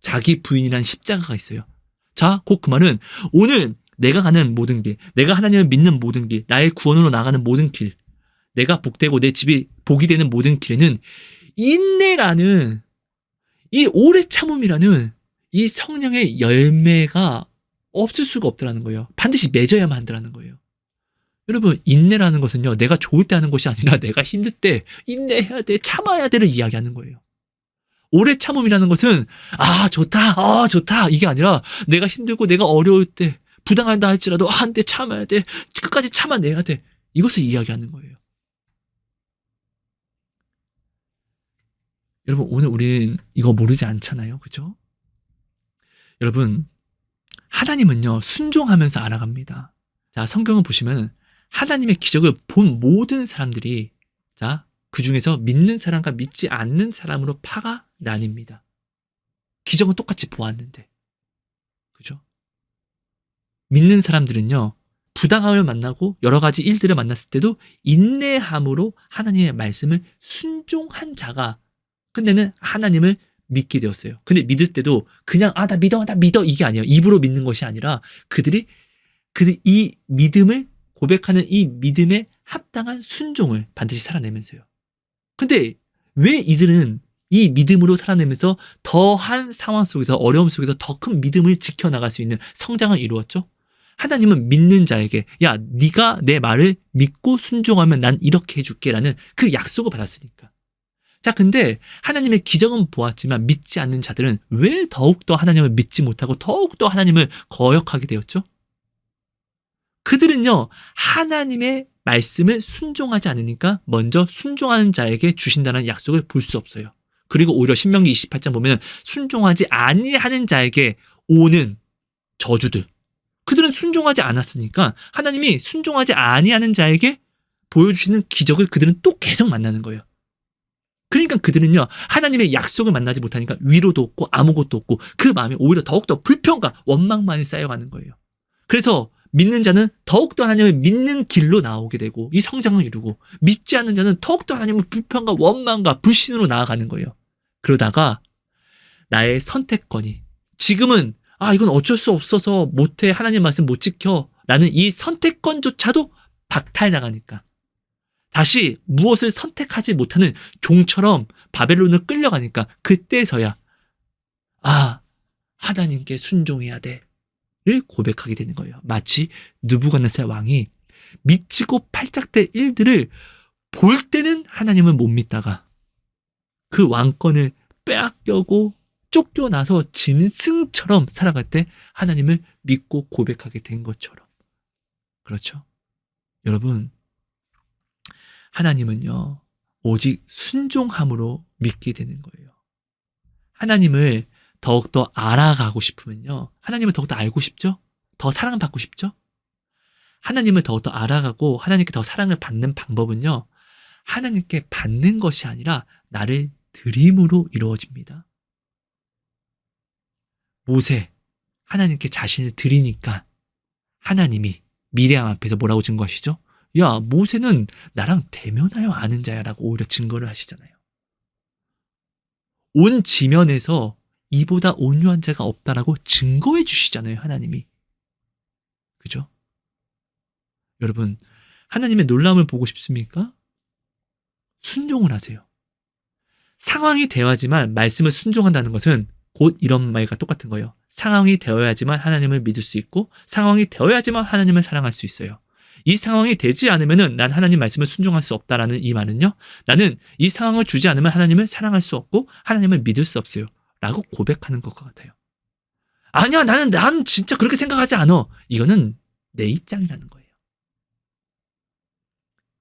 S1: 자기 부인이라는 십자가가 있어요. 자, 곧 그 말은 오늘 내가 가는 모든 길, 내가 하나님을 믿는 모든 길, 나의 구원으로 나가는 모든 길, 내가 복되고 내 집이 복이 되는 모든 길에는 인내라는, 이 오래 참음이라는 이 성령의 열매가 없을 수가 없더라는 거예요. 반드시 맺어야만 한다는 거예요. 여러분, 인내라는 것은요, 내가 좋을 때 하는 것이 아니라 내가 힘들 때 인내해야 돼, 참아야 돼를 이야기하는 거예요. 오래 참음이라는 것은 좋다, 좋다 이게 아니라 내가 힘들고 내가 어려울 때 부당한다 할지라도 한때 참아야 돼, 끝까지 참아내야 돼, 이것을 이야기하는 거예요. 여러분, 오늘 우리는 이거 모르지 않잖아요. 그죠? 여러분, 하나님은요, 순종하면서 알아갑니다. 자, 성경을 보시면 하나님의 기적을 본 모든 사람들이, 자, 그 중에서 믿는 사람과 믿지 않는 사람으로 파가 나뉩니다. 기적은 똑같이 보았는데. 그죠? 믿는 사람들은요, 부당함을 만나고 여러 가지 일들을 만났을 때도 인내함으로 하나님의 말씀을 순종한 자가 끝내는 하나님을 믿게 되었어요. 근데 믿을 때도 그냥 나 믿어 이게 아니에요. 입으로 믿는 것이 아니라 그들이 이 믿음을 고백하는 이 믿음에 합당한 순종을 반드시 살아내면서요. 근데 왜 이들은 이 믿음으로 살아내면서 더한 상황 속에서, 어려움 속에서 더 큰 믿음을 지켜나갈 수 있는 성장을 이루었죠? 하나님은 믿는 자에게, 야, 네가 내 말을 믿고 순종하면 난 이렇게 해줄게 라는 그 약속을 받았으니까. 자, 근데 하나님의 기적은 보았지만 믿지 않는 자들은 왜 더욱더 하나님을 믿지 못하고 더욱더 하나님을 거역하게 되었죠? 그들은요, 하나님의 말씀을 순종하지 않으니까 먼저 순종하는 자에게 주신다는 약속을 볼 수 없어요. 그리고 오히려 신명기 28장 보면 순종하지 아니하는 자에게 오는 저주들, 그들은 순종하지 않았으니까 하나님이 순종하지 아니하는 자에게 보여주시는 기적을 그들은 또 계속 만나는 거예요. 그러니까 그들은요, 하나님의 약속을 만나지 못하니까 위로도 없고 아무것도 없고 그 마음에 오히려 더욱더 불평과 원망만이 쌓여가는 거예요. 그래서 믿는 자는 더욱더 하나님을 믿는 길로 나오게 되고 이 성장을 이루고, 믿지 않는 자는 더욱더 하나님의 불평과 원망과 불신으로 나아가는 거예요. 그러다가 나의 선택권이, 지금은 이건 어쩔 수 없어서 못해. 하나님 말씀 못 지켜. 라는 이 선택권조차도 박탈당하니까. 다시 무엇을 선택하지 못하는 종처럼 바벨론을 끌려가니까 그때서야 하나님께 순종해야 돼. 를 고백하게 되는 거예요. 마치 느부갓네살 왕이 미치고 팔짝대 일들을 볼 때는 하나님을 못 믿다가 그 왕권을 빼앗겨고 쫓겨나서 짐승처럼 살아갈 때 하나님을 믿고 고백하게 된 것처럼. 그렇죠? 여러분, 하나님은요, 오직 순종함으로 믿게 되는 거예요. 하나님을 더욱더 알아가고 싶으면요, 하나님을 더욱더 알고 싶죠? 더 사랑받고 싶죠? 하나님을 더욱더 알아가고 하나님께 더 사랑을 받는 방법은요, 하나님께 받는 것이 아니라 나를 드림으로 이루어집니다. 모세, 하나님께 자신을 드리니까 하나님이 미리암 앞에서 뭐라고 증거하시죠? 야, 모세는 나랑 대면하여 아는 자야 라고 오히려 증거를 하시잖아요. 온 지면에서 이보다 온유한 자가 없다라고 증거해 주시잖아요, 하나님이. 그죠? 여러분, 하나님의 놀라움을 보고 싶습니까? 순종을 하세요. 상황이 되어야지만 말씀을 순종한다는 것은 곧 이런 말과 똑같은 거예요. 상황이 되어야지만 하나님을 믿을 수 있고 상황이 되어야지만 하나님을 사랑할 수 있어요. 이 상황이 되지 않으면 난 하나님 말씀을 순종할 수 없다라는 이 말은요, 나는 이 상황을 주지 않으면 하나님을 사랑할 수 없고 하나님을 믿을 수 없어요 라고 고백하는 것 같아요. 아니야, 난 진짜 그렇게 생각하지 않아. 이거는 내 입장이라는 거예요.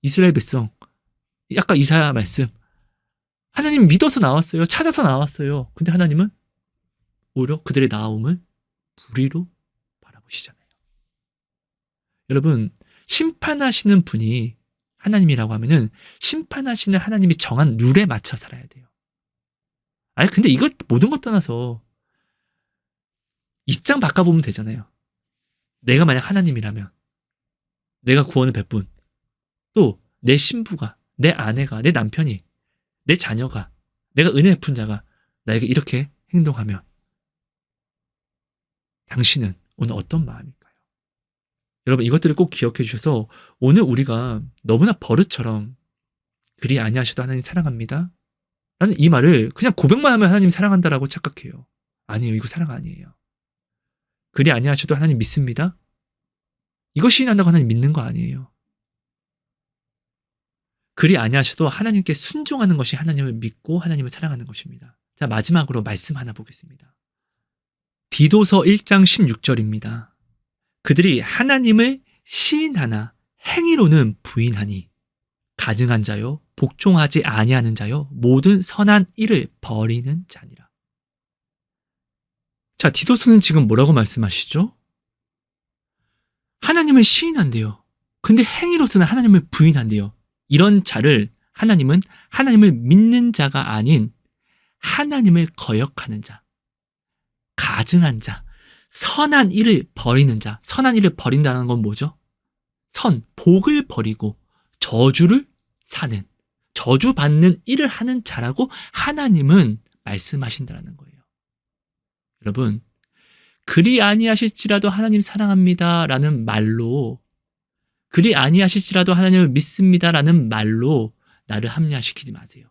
S1: 이스라엘 백성, 아까 이사야 말씀, 하나님 믿어서 나왔어요. 찾아서 나왔어요. 근데 하나님은 오히려 그들의 나옴을 불의로 바라보시잖아요. 여러분, 심판하시는 분이 하나님이라고 하면은 심판하시는 하나님이 정한 룰에 맞춰 살아야 돼요. 근데 이것 모든 것 떠나서 입장 바꿔보면 되잖아요. 내가 만약 하나님이라면 내가 구원을 베푼, 또 내 신부가, 내 아내가, 내 남편이, 내 자녀가, 내가 은혜 베푼 자가 나에게 이렇게 행동하면 당신은 오늘 어떤 마음일까요? 여러분, 이것들을 꼭 기억해 주셔서 오늘 우리가 너무나 버릇처럼 그리 아니하셔도 하나님 사랑합니다 라는 이 말을 그냥 고백만 하면 하나님 사랑한다라고 착각해요. 아니에요. 이거 사랑 아니에요. 그리 아니하셔도 하나님 믿습니다. 이거 시인한다고 하나님 믿는 거 아니에요. 그리 아니하셔도 하나님께 순종하는 것이 하나님을 믿고 하나님을 사랑하는 것입니다. 자, 마지막으로 말씀 하나 보겠습니다. 디도서 1장 16절입니다. 그들이 하나님을 시인하나 행위로는 부인하니 가증한 자요, 복종하지 아니하는 자요, 모든 선한 일을 버리는 자니라. 자, 디도서는 지금 뭐라고 말씀하시죠? 하나님을 시인한대요. 근데 행위로서는 하나님을 부인한대요. 이런 자를 하나님은 하나님을 믿는 자가 아닌 하나님을 거역하는 자, 가증한 자, 선한 일을 버리는 자. 선한 일을 버린다는 건 뭐죠? 복을 버리고 저주를 사는, 저주받는 일을 하는 자라고 하나님은 말씀하신다는 거예요. 여러분, 그리 아니하실지라도 하나님 사랑합니다 라는 말로, 그리 아니하실지라도 하나님을 믿습니다 라는 말로 나를 합리화시키지 마세요.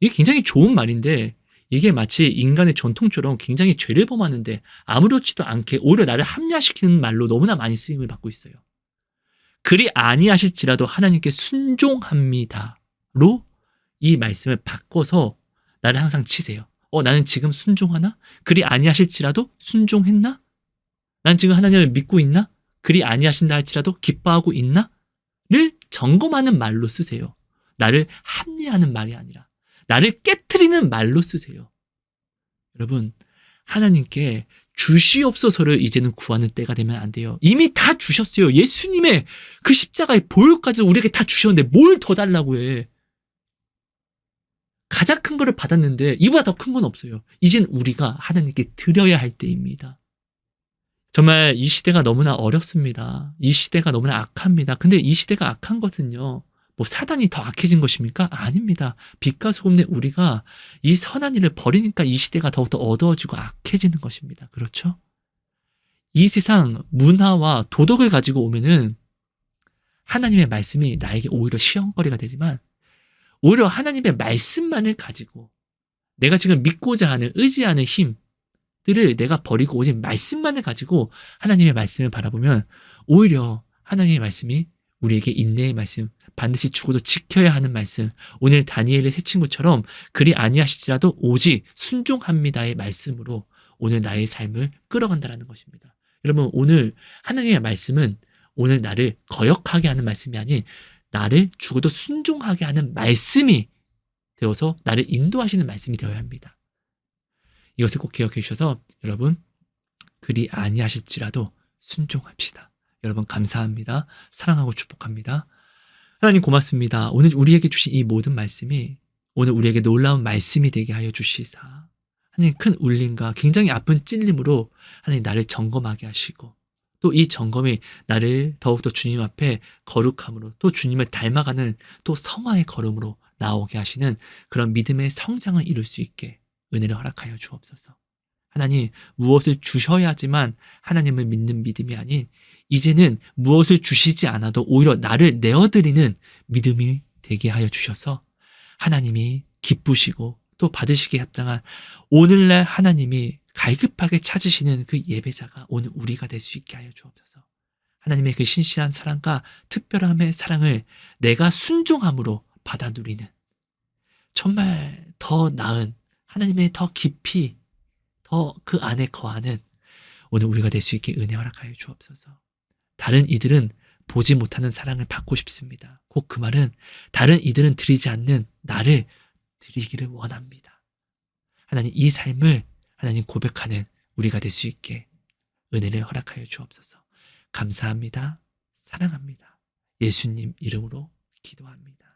S1: 이게 굉장히 좋은 말인데 이게 마치 인간의 전통처럼 굉장히 죄를 범하는데 아무렇지도 않게 오히려 나를 합리화시키는 말로 너무나 많이 쓰임을 받고 있어요. 그리 아니하실지라도 하나님께 순종합니다로 이 말씀을 바꿔서 나를 항상 치세요. 나는 지금 순종하나? 그리 아니하실지라도 순종했나? 난 지금 하나님을 믿고 있나? 그리 아니하신다 할지라도 기뻐하고 있나? 를 점검하는 말로 쓰세요. 나를 합리화하는 말이 아니라 나를 깨트리는 말로 쓰세요. 여러분, 하나님께 주시옵소서를 이제는 구하는 때가 되면 안 돼요. 이미 다 주셨어요. 예수님의 그 십자가의 보혈까지 우리에게 다 주셨는데 뭘 더 달라고 해. 가장 큰 거를 받았는데 이보다 더 큰 건 없어요. 이젠 우리가 하나님께 드려야 할 때입니다. 정말 이 시대가 너무나 어렵습니다. 이 시대가 너무나 악합니다. 근데 이 시대가 악한 것은요, 뭐 사단이 더 악해진 것입니까? 아닙니다. 빛과 소금 된 우리가 이 선한 일을 버리니까 이 시대가 더욱더 어두워지고 악해지는 것입니다. 그렇죠? 이 세상 문화와 도덕을 가지고 오면은 하나님의 말씀이 나에게 오히려 시험거리가 되지만, 오히려 하나님의 말씀만을 가지고 내가 지금 믿고자 하는, 의지하는 힘들을 내가 버리고 오직 말씀만을 가지고 하나님의 말씀을 바라보면 오히려 하나님의 말씀이 우리에게 인내의 말씀, 반드시 죽어도 지켜야 하는 말씀, 오늘 다니엘의 세 친구처럼 그리 아니하실지라도 오직 순종합니다의 말씀으로 오늘 나의 삶을 끌어간다는 것입니다. 여러분, 오늘 하나님의 말씀은 오늘 나를 거역하게 하는 말씀이 아닌 나를 죽어도 순종하게 하는 말씀이 되어서 나를 인도하시는 말씀이 되어야 합니다. 이것을 꼭 기억해 주셔서 여러분, 그리 아니하실지라도 순종합시다. 여러분 감사합니다. 사랑하고 축복합니다. 하나님 고맙습니다. 오늘 우리에게 주신 이 모든 말씀이 오늘 우리에게 놀라운 말씀이 되게 하여 주시사, 하나님 큰 울림과 굉장히 아픈 찔림으로 하나님 나를 점검하게 하시고, 또 이 점검이 나를 더욱더 주님 앞에 거룩함으로, 또 주님을 닮아가는 또 성화의 걸음으로 나오게 하시는 그런 믿음의 성장을 이룰 수 있게 은혜를 허락하여 주옵소서. 하나님, 무엇을 주셔야지만 하나님을 믿는 믿음이 아닌, 이제는 무엇을 주시지 않아도 오히려 나를 내어드리는 믿음이 되게 하여 주셔서 하나님이 기쁘시고 또 받으시기에 합당한 오늘날 하나님이 갈급하게 찾으시는 그 예배자가 오늘 우리가 될 수 있게 하여 주옵소서. 하나님의 그 신실한 사랑과 특별함의 사랑을 내가 순종함으로 받아 누리는, 정말 더 나은 하나님의 더 깊이 더 그 안에 거하는 오늘 우리가 될 수 있게 은혜 허락하여 주옵소서. 다른 이들은 보지 못하는 사랑을 받고 싶습니다. 곧 그 말은 다른 이들은 드리지 않는 나를 드리기를 원합니다. 하나님, 이 삶을 하나님 고백하는 우리가 될 수 있게 은혜를 허락하여 주옵소서. 감사합니다. 사랑합니다. 예수님 이름으로 기도합니다.